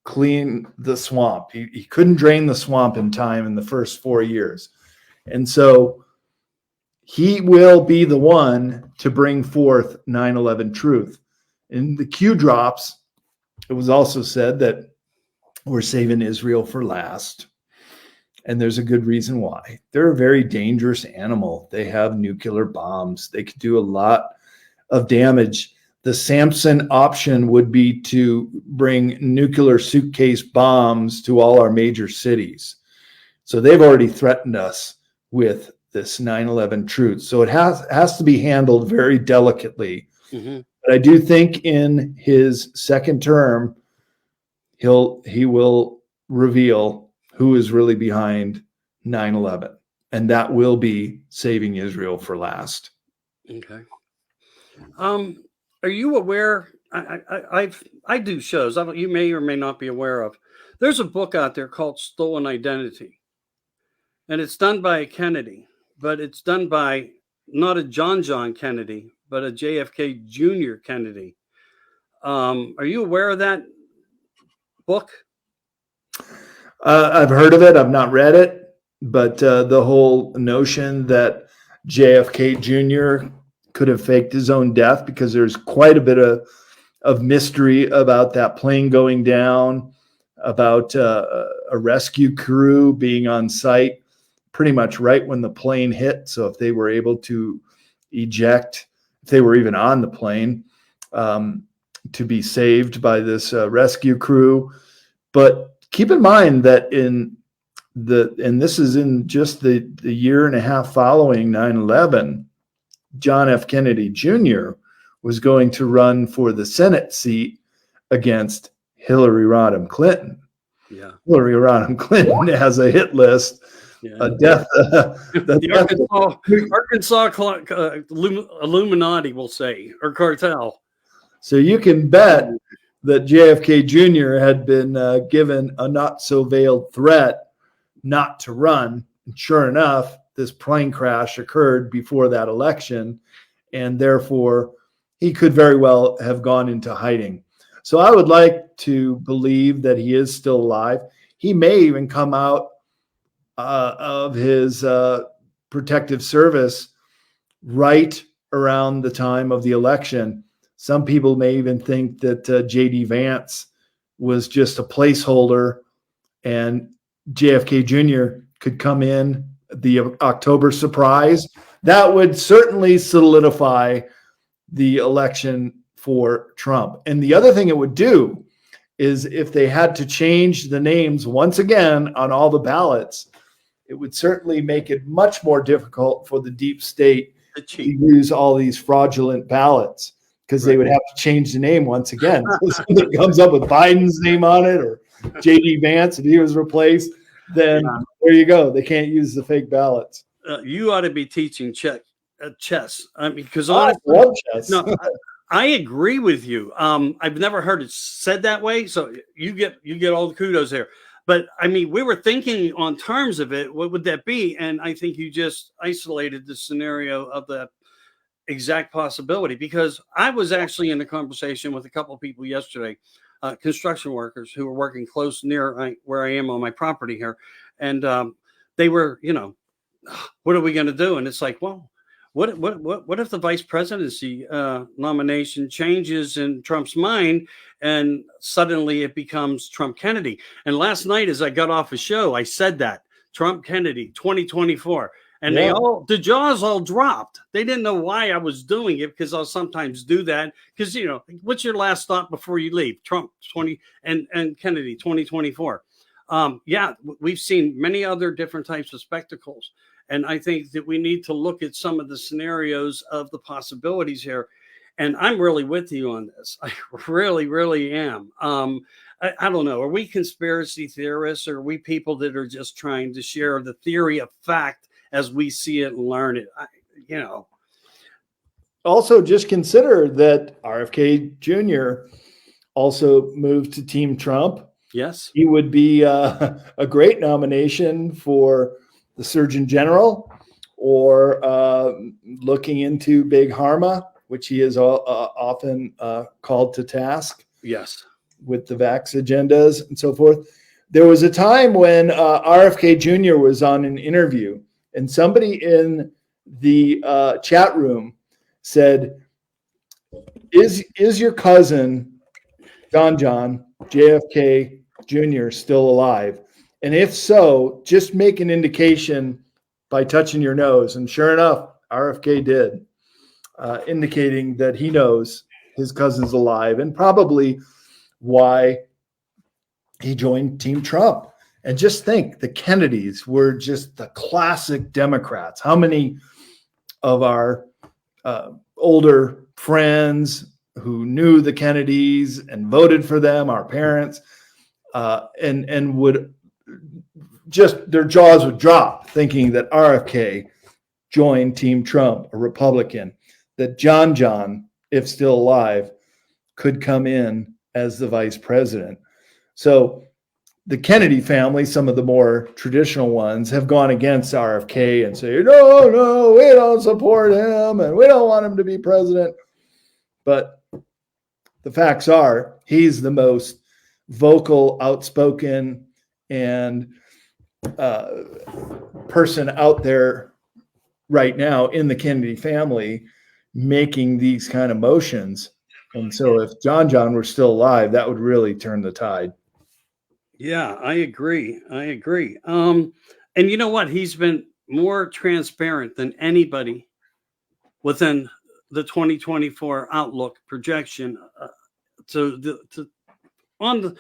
clean the swamp. He couldn't drain the swamp in time in the first 4 years. And so he will be the one to bring forth 9/11 truth. In the Q drops, it was also said that we're saving Israel for last. And there's a good reason why. They're a very dangerous animal. They have nuclear bombs. They could do a lot of damage. The Samson option would be to bring nuclear suitcase bombs to all our major cities. So they've already threatened us with this 9/11 truth. So it has to be handled very delicately. Mm-hmm. But I do think in his second term, he will reveal who is really behind 9/11, and that will be saving Israel for last. Okay. Are you aware? I do shows. You may or may not be aware of. There's a book out there called Stolen Identity, and it's done by a Kennedy, but it's done by not a John Kennedy, but a JFK Jr. Kennedy. Are you aware of that book? I've heard of it. I've not read it, but the whole notion that JFK Jr. could have faked his own death, because there's quite a bit of mystery about that plane going down, about a rescue crew being on site pretty much right when the plane hit. So if they were able to eject if they were even on the plane, to be saved by this rescue crew. But keep in mind that and this is in just the year and a half following 9/11, John F. Kennedy Jr. was going to run for the Senate seat against Hillary Rodham Clinton. Yeah. Hillary Rodham Clinton has a hit list, Yeah. a death. The Arkansas Illuminati, we'll say, or cartel. So you can bet that JFK Jr. had been given a not so veiled threat not to run. And sure enough, this plane crash occurred before that election, and therefore he could very well have gone into hiding. So I would like to believe that he is still alive. He may even come out of his protective service right around the time of the election. Some people may even think that J.D. Vance was just a placeholder and JFK Jr. could come in the October surprise. That would certainly solidify the election for Trump. And the other thing it would do is if they had to change the names once again on all the ballots, it would certainly make it much more difficult for the deep state to use all these fraudulent ballots, because they would have to change the name once again. Something comes up with Biden's name on it or J.D. Vance, if he was replaced, then there you go. They can't use the fake ballots. You ought to be teaching chess. I mean, because I honestly, love chess. no, I agree with you. I've never heard it said that way, so you get all the kudos there. But I mean, we were thinking on terms of it. What would that be? And I think you just isolated the scenario of that exact possibility, because I was actually in a conversation with a couple of people yesterday, construction workers who were working close near where I am on my property here. And they were, what are we going to do? And it's like, well, what if the vice presidency nomination changes in Trump's mind and suddenly it becomes Trump Kennedy? And last night, as I got off a show, I said that Trump Kennedy 2024. And the jaws all dropped. They didn't know why I was doing it, because I'll sometimes do that. Because, what's your last thought before you leave? Trump 20 and Kennedy 2024. We've seen many other different types of spectacles. And I think that we need to look at some of the scenarios of the possibilities here. And I'm really with you on this. I really, really am. I don't know. Are we conspiracy theorists, or are we people that are just trying to share the theory of fact as we see it and learn it? Also, just consider that RFK Jr. also moved to Team Trump. Yes. He would be a great nomination for the Surgeon General, or looking into Big Pharma, which he is often called to task. Yes. With the vax agendas and so forth. There was a time when RFK Jr. was on an interview, and somebody in the chat room said, is your cousin John JFK Jr. still alive? And if so, just make an indication by touching your nose. And sure enough, RFK did, indicating that he knows his cousin's alive, and probably why he joined Team Trump. And just think, the Kennedys were just the classic Democrats. How many of our older friends who knew the Kennedys and voted for them, our parents, and would just, their jaws would drop thinking that RFK joined Team Trump, a Republican, that John, if still alive, could come in as the vice president. So the Kennedy family, some of the more traditional ones, have gone against RFK and say, no, we don't support him and we don't want him to be president. But the facts are, he's the most vocal, outspoken, and person out there right now in the Kennedy family making these kind of motions. And so if John were still alive, that would really turn the tide. Yeah, I agree. And you know what? He's been more transparent than anybody within the 2024 outlook projection on the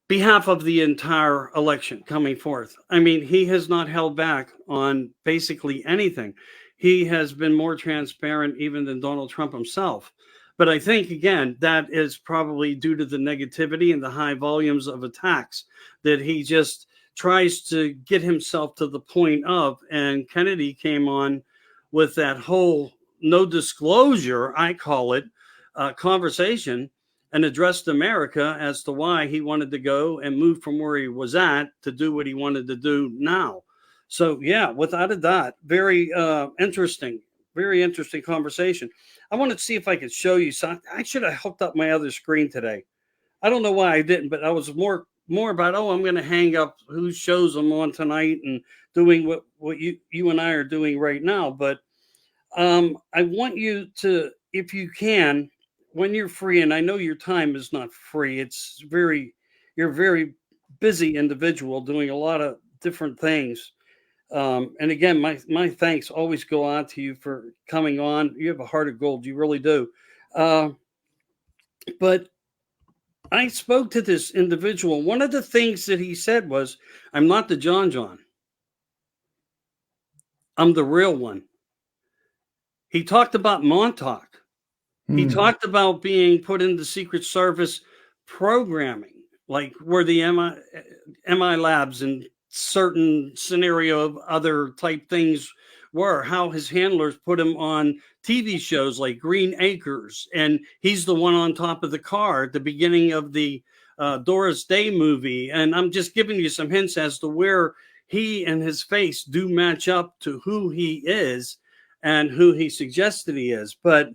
behalf of the entire election coming forth. I mean, he has not held back on basically anything. He has been more transparent even than Donald Trump himself. But I think, again, that is probably due to the negativity and the high volumes of attacks that he just tries to get himself to the point of. And Kennedy came on with that whole no disclosure, I call it, conversation, and addressed America as to why he wanted to go and move from where he was at to do what he wanted to do now. So, yeah, without a doubt, very interesting conversation. I wanted to see if I could show you something. I should have hooked up my other screen today. I don't know why I didn't, but I was more about, I'm going to hang up whose shows I'm on tonight and doing what you and I are doing right now. But I want you to, if you can, when you're free, and I know your time is not free, you're a very busy individual doing a lot of different things. And again, my thanks always go on to you for coming on. You have a heart of gold, you really do. But I spoke to this individual. One of the things that he said was, I'm not the John. I'm the real one. He talked about Montauk. He talked about being put into Secret Service programming, like where the MI labs and certain scenario of other type things were, how his handlers put him on TV shows like Green Acres. And he's the one on top of the car at the beginning of the Doris Day movie. And I'm just giving you some hints as to where he and his face do match up to who he is and who he suggested he is. But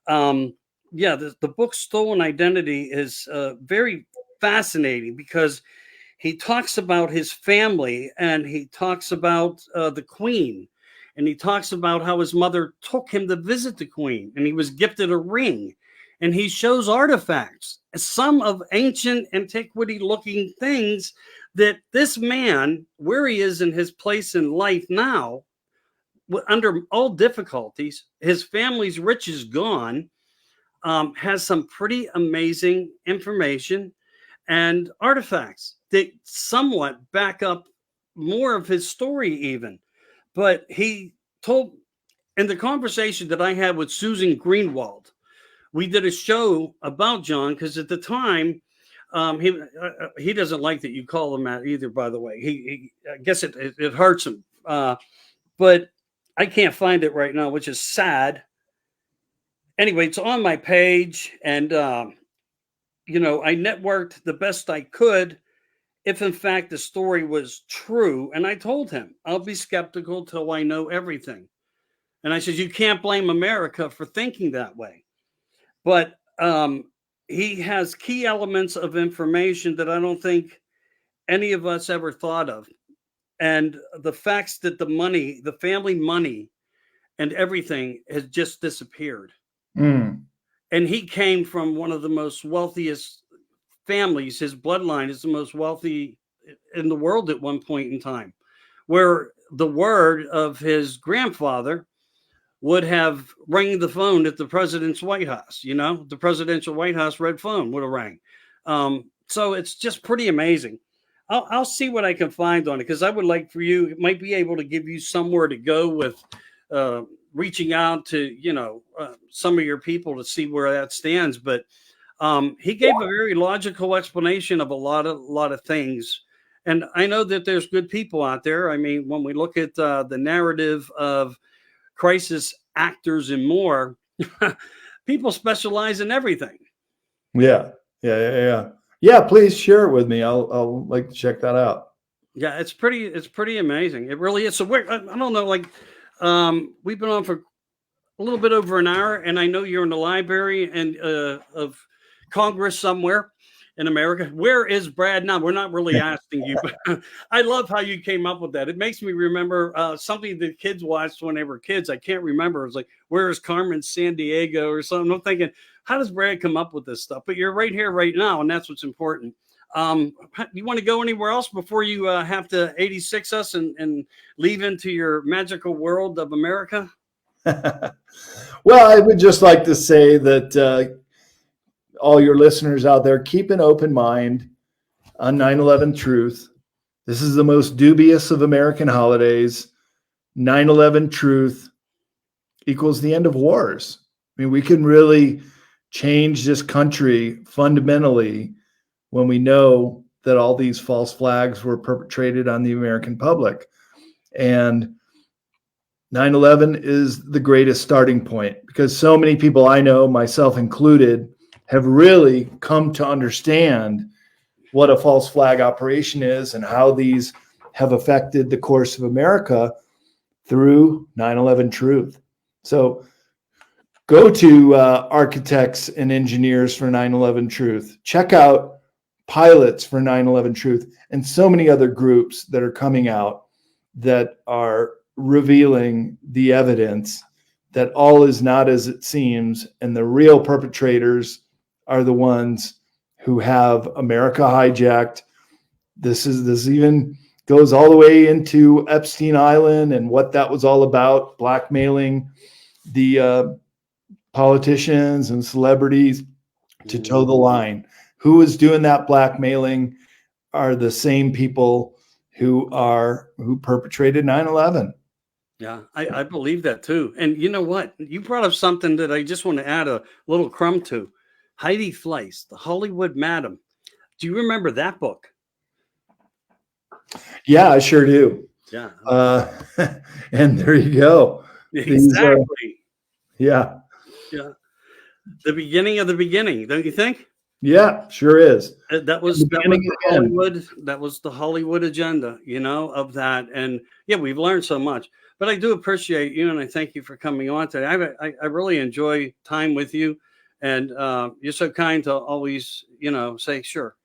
yeah, the book Stolen Identity is very fascinating because he talks about his family and he talks about the Queen, and he talks about how his mother took him to visit the Queen and he was gifted a ring, and he shows artifacts, some of ancient antiquity looking things that this man, where he is in his place in life now, under all difficulties, his family's riches gone, has some pretty amazing information and artifacts that somewhat back up more of his story even. But he told, in the conversation that I had with Susan Greenwald, we did a show about John because at the time, he doesn't like that you call him that either, by the way. He I guess it hurts him. But I can't find it right now, which is sad. Anyway, it's on my page, and I networked the best I could if in fact the story was true. And I told him, I'll be skeptical till I know everything. And I said, you can't blame America for thinking that way. But he has key elements of information that I don't think any of us ever thought of. And the facts that the family money and everything has just disappeared. And he came from one of the most wealthiest families. His bloodline is the most wealthy in the world at one point in time, where the word of his grandfather would have rang the phone at the president's White House. The presidential White House red phone would have rang. So it's just pretty amazing. I'll see what I can find on it, because I would like for you, it might be able to give you somewhere to go with reaching out to, some of your people to see where that stands. But he gave a very logical explanation of a lot of things. And I know that there's good people out there. I mean, when we look at the narrative of crisis actors and more, people specialize in everything. Yeah. Yeah, please share it with me. I'll like to check that out. Yeah, it's pretty amazing. It really is. So I don't know, like we've been on for a little bit over an hour, and I know you're in the library and of Congress somewhere in America. Where is Brad now? We're not really asking you, but I love how you came up with that. It makes me remember something the kids watched when they were kids. I can't remember. It was like, where is Carmen Sandiego or something? I'm thinking, how does Brad come up with this stuff? But you're right here, right now, and that's what's important. You want to go anywhere else before you have to 86 us and leave into your magical world of America? Well, I would just like to say that all your listeners out there, keep an open mind on 9/11 truth. This is the most dubious of American holidays. 9/11 truth equals the end of wars. I mean, we can really change this country fundamentally when we know that all these false flags were perpetrated on the American public. And 9/11 is the greatest starting point because so many people I know, myself included, have really come to understand what a false flag operation is and how these have affected the course of America through 9/11 truth. So go to Architects and Engineers for 9/11 truth. Check out Pilots for 9/11 truth and so many other groups that are coming out that are revealing the evidence that all is not as it seems, and the real perpetrators are the ones who have America hijacked. This even goes all the way into Epstein Island and what that was all about, blackmailing the politicians and celebrities to toe the line. Who is doing that blackmailing are the same people who perpetrated 9/11. Yeah, I believe that too. And you know what? You brought up something that I just want to add a little crumb to. Heidi Fleiss, The Hollywood Madam. Do you remember that book? Yeah, I sure do. Yeah. And there you go. Exactly. Yeah. Yeah. The beginning of the beginning, don't you think? Yeah, sure is. That was the Hollywood. That was the Hollywood agenda, of that. And yeah, we've learned so much. But I do appreciate you, and I thank you for coming on today. I really enjoy time with you, and you're so kind to always, say sure,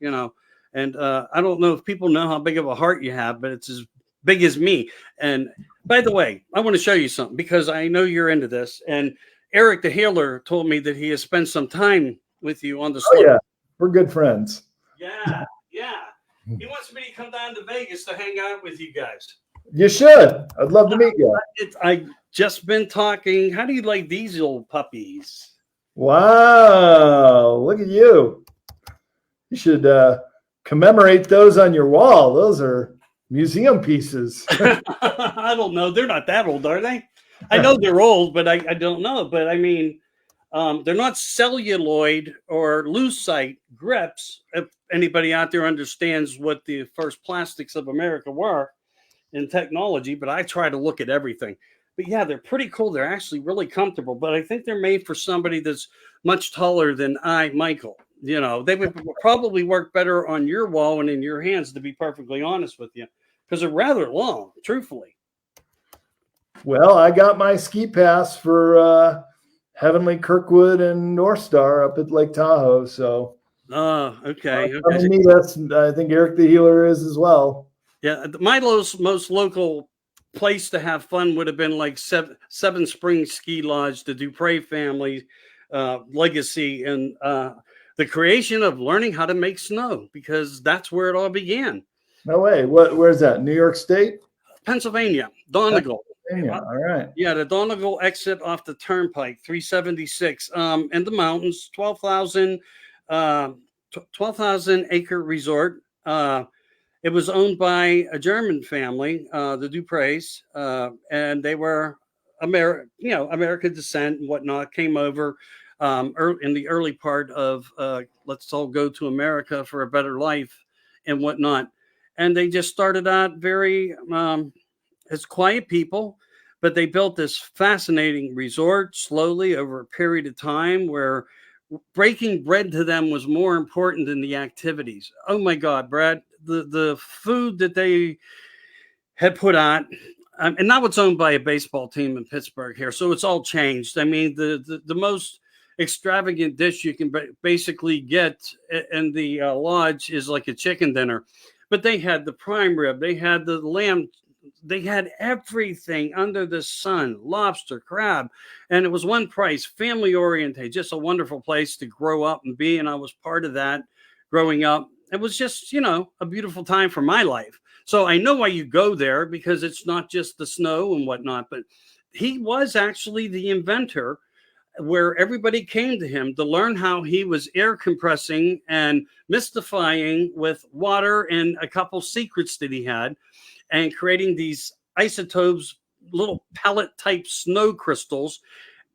And I don't know if people know how big of a heart you have, but it's as big as me. And by the way, I want to show you something because I know you're into this. And Eric the Healer told me that he has spent some time with you on the slope. Oh, yeah, we're good friends. Yeah. He wants me to come down to Vegas to hang out with you guys. You should. I'd love to meet you. I just been talking. How do you like these old puppies? Wow, look at you. You should commemorate those on your wall. Those are museum pieces. I don't know. They're not that old, are they? I know they're old, but I don't know. But I mean, they're not celluloid or lucite grips. If anybody out there understands what the first plastics of America were in technology, but I try to look at everything. But yeah, they're pretty cool. They're actually really comfortable, but I think they're made for somebody that's much taller than Michael. They would probably work better on your wall and in your hands, to be perfectly honest with you, because they're rather long, truthfully. Well, I got my ski pass for Heavenly Kirkwood and North Star up at Lake Tahoe. So, okay. Meet us. I think Eric the Healer is as well. Yeah, my most local place to have fun would have been like Seven Springs Ski Lodge, the Dupre family legacy, and the creation of learning how to make snow, because that's where it all began. No way. Where's that? New York State? Pennsylvania, Donegal. All right. Yeah, the Donegal exit off the Turnpike, 376, in the mountains, 12,000 acre resort. It was owned by a German family, the Dupres, and they were American descent and whatnot. Came over in the early part of let's all go to America for a better life and whatnot. And they just started out very as quiet people, but they built this fascinating resort slowly over a period of time where breaking bread to them was more important than the activities. Oh my God, Brad, the food that they had put on, and now it's owned by a baseball team in Pittsburgh here, so it's all changed. I mean, the most extravagant dish you can basically get in the lodge is like a chicken dinner, but they had the prime rib, they had the lamb, they had everything under the sun, lobster, crab, and it was one price, family oriented, just a wonderful place to grow up and be. And I was part of that growing up. It was just, a beautiful time for my life. So I know why you go there, because it's not just the snow and whatnot, but he was actually the inventor where everybody came to him to learn how he was air compressing and mystifying with water and a couple secrets that he had, and creating these isotopes, little pellet type snow crystals,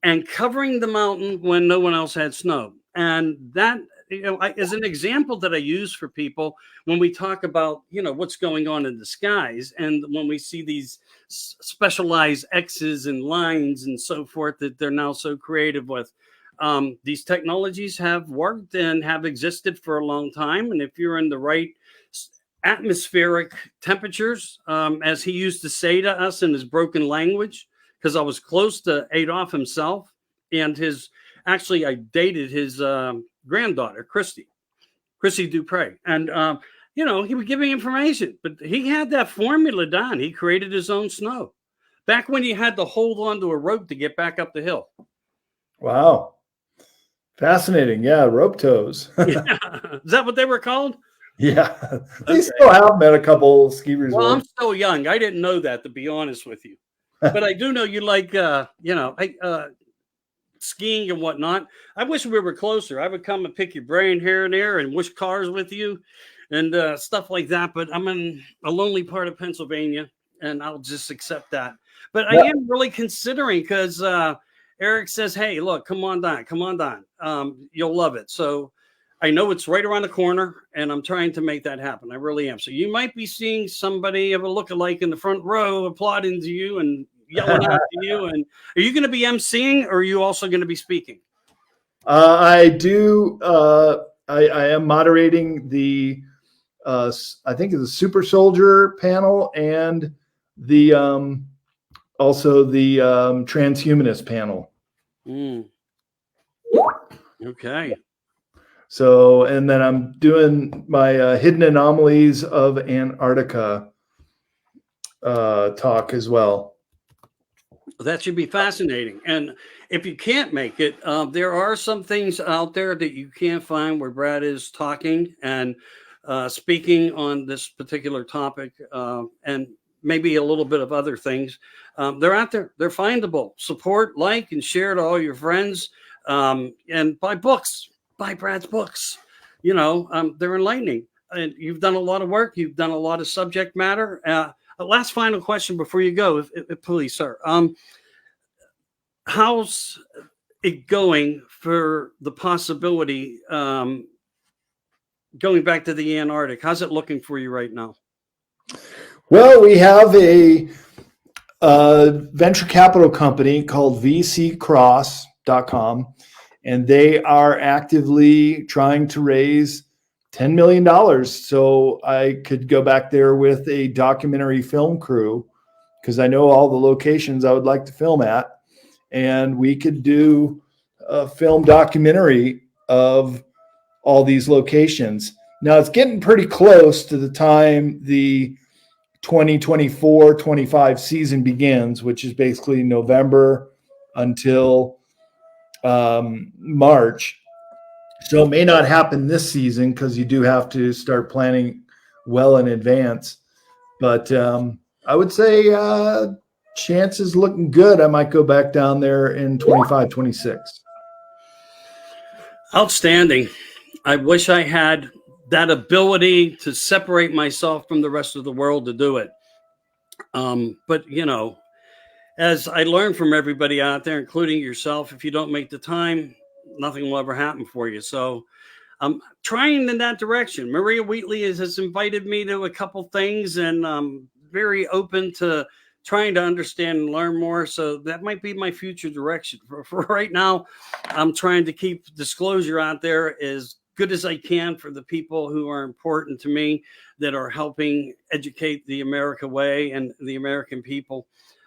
and covering the mountain when no one else had snow. And that, is an example that I use for people when we talk about, what's going on in the skies. And when we see these specialized X's and lines and so forth that they're now so creative with. These technologies have worked and have existed for a long time. And if you're in the right atmospheric temperatures, as he used to say to us in his broken language, because I was close to Adolf himself, and I dated his granddaughter, Christy Dupre. And, he would give me information, but he had that formula down. He created his own snow back when he had to hold on to a rope to get back up the hill. Wow. Fascinating. Yeah. Rope toes. Yeah. Is that what they were called? Yeah. They still have them at a couple ski resorts. Well, I'm so young. I didn't know that, to be honest with you. But I do know you like, skiing and whatnot. I wish we were closer. I would come and pick your brain here and there and wish cars with you and stuff like that. But I'm in a lonely part of Pennsylvania, and I'll just accept that. But I am really considering, because Eric says, hey, look, come on down. You'll love it. So I know it's right around the corner, and I'm trying to make that happen. I really am. So you might be seeing somebody of a lookalike in the front row applauding to you and yelling out to you. And are you going to be emceeing, or are you also going to be speaking? I do. I am moderating the, I think it's the Super Soldier panel and the also the transhumanist panel. Okay. So, and then I'm doing my hidden anomalies of Antarctica talk as well. That should be fascinating. And if you can't make it, there are some things out there that you can't find where Brad is talking and speaking on this particular topic, and maybe a little bit of other things. They're out there. They're findable. Support, like, and share to all your friends, and buy books. Buy Brad's books. They're enlightening. And you've done a lot of work. You've done a lot of subject matter. Last final question before you go, if please, sir. How's it going for the possibility going back to the Antarctic? How's it looking for you right now? Well, we have a venture capital company called vccross.com, and they are actively trying to raise $10 million so I could go back there with a documentary film crew, because I know all the locations I would like to film at, and we could do a film documentary of all these locations. Now, it's getting pretty close to the time the 2024-25 season begins, which is basically November until March. So it may not happen this season because you do have to start planning well in advance. But I would say chances looking good. I might go back down there in 25-26. Outstanding. I wish I had that ability to separate myself from the rest of the world to do it. But, as I learned from everybody out there, including yourself, if you don't make the time, nothing will ever happen for you. So I'm trying in that direction. Maria Wheatley has invited me to a couple things, and I'm very open to trying to understand and learn more. So that might be my future direction. For right now, I'm trying to keep disclosure out there as good as I can for the people who are important to me, that are helping educate the America way and the American people.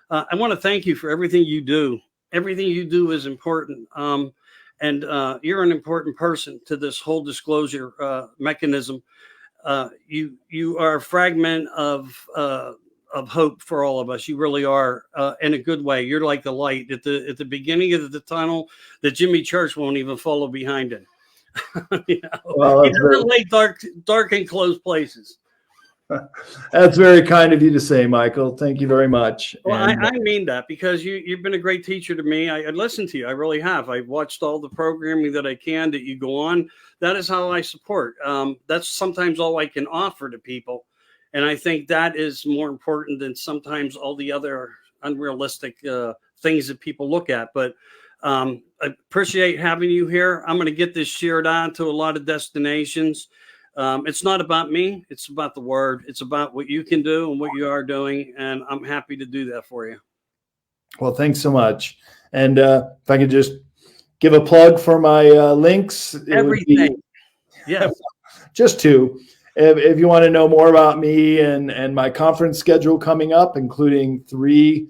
I want to thank you for everything you do. Everything you do is important. And you're an important person to this whole disclosure mechanism. You are a fragment of hope for all of us. You really are, in a good way. You're like the light at the beginning of the tunnel that Jimmy Church won't even follow behind in. Well, it's really dark and closed places. That's very kind of you to say, Michael. Thank you very much. Well, And I mean that because you've been a great teacher to me. I listened to you. I really have. I've watched all the programming that I can that you go on. That is how I support. That's sometimes all I can offer to people. And I think that is more important than sometimes all the other unrealistic things that people look at. But I appreciate having you here. I'm going to get this shared on to a lot of destinations. It's not about me. It's about the word. It's about what you can do and what you are doing. And I'm happy to do that for you. well, thanks so much. And if I could just give a plug for my links, it would be Everything. Yes. just two. If you want to know more about me and my conference schedule coming up, including 3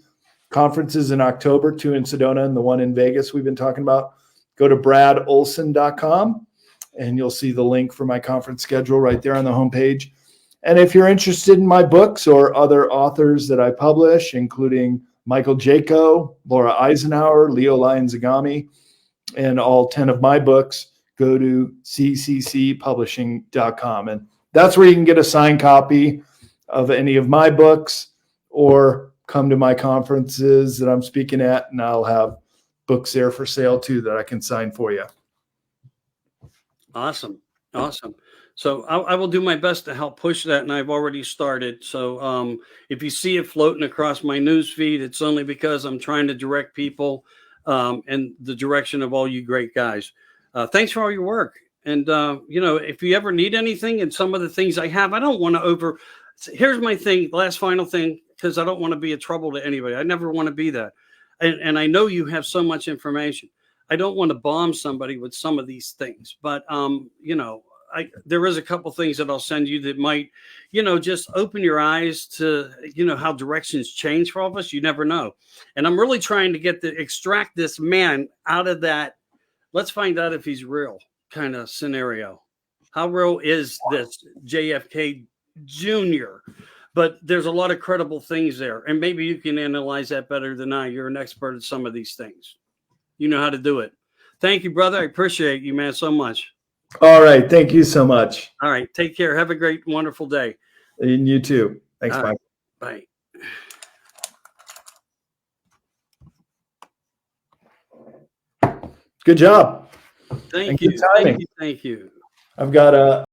conferences in October, 2 in Sedona and the one in Vegas we've been talking about, go to bradolsen.com and you'll see the link for my conference schedule right there on the homepage. And if you're interested in my books or other authors that I publish, including Michael Jaco, Laura Eisenhower, Leo Lion-Zagami, and all 10 of my books, go to cccpublishing.com. And that's where you can get a signed copy of any of my books or come to my conferences that I'm speaking at, and I'll have books there for sale too that I can sign for you. Awesome. Awesome. So I will do my best to help push that. And I've already started. So if you see it floating across my news feed, it's only because I'm trying to direct people in the direction of all you great guys. Thanks for all your work. And, if you ever need anything and some of the things I have, I don't want to here's my thing, last final thing, because I don't want to be a trouble to anybody. I never want to be that. And I know you have so much information. I don't want to bomb somebody with some of these things, but, there is a couple things that I'll send you that might, just open your eyes to, how directions change for all of us. You never know. And I'm really trying to extract this man out of that. Let's find out if he's real kind of scenario. How real is this JFK Jr.? But there's a lot of credible things there. And maybe you can analyze that better than I. You're an expert at some of these things. You know how to do it. Thank you, brother. I appreciate you, man, so much. All right. Thank you so much. All right. Take care. Have a great, wonderful day. And you too. Thanks, All Mike. right. Bye. Good job. Thank And you. good timing. Thank you. I've got a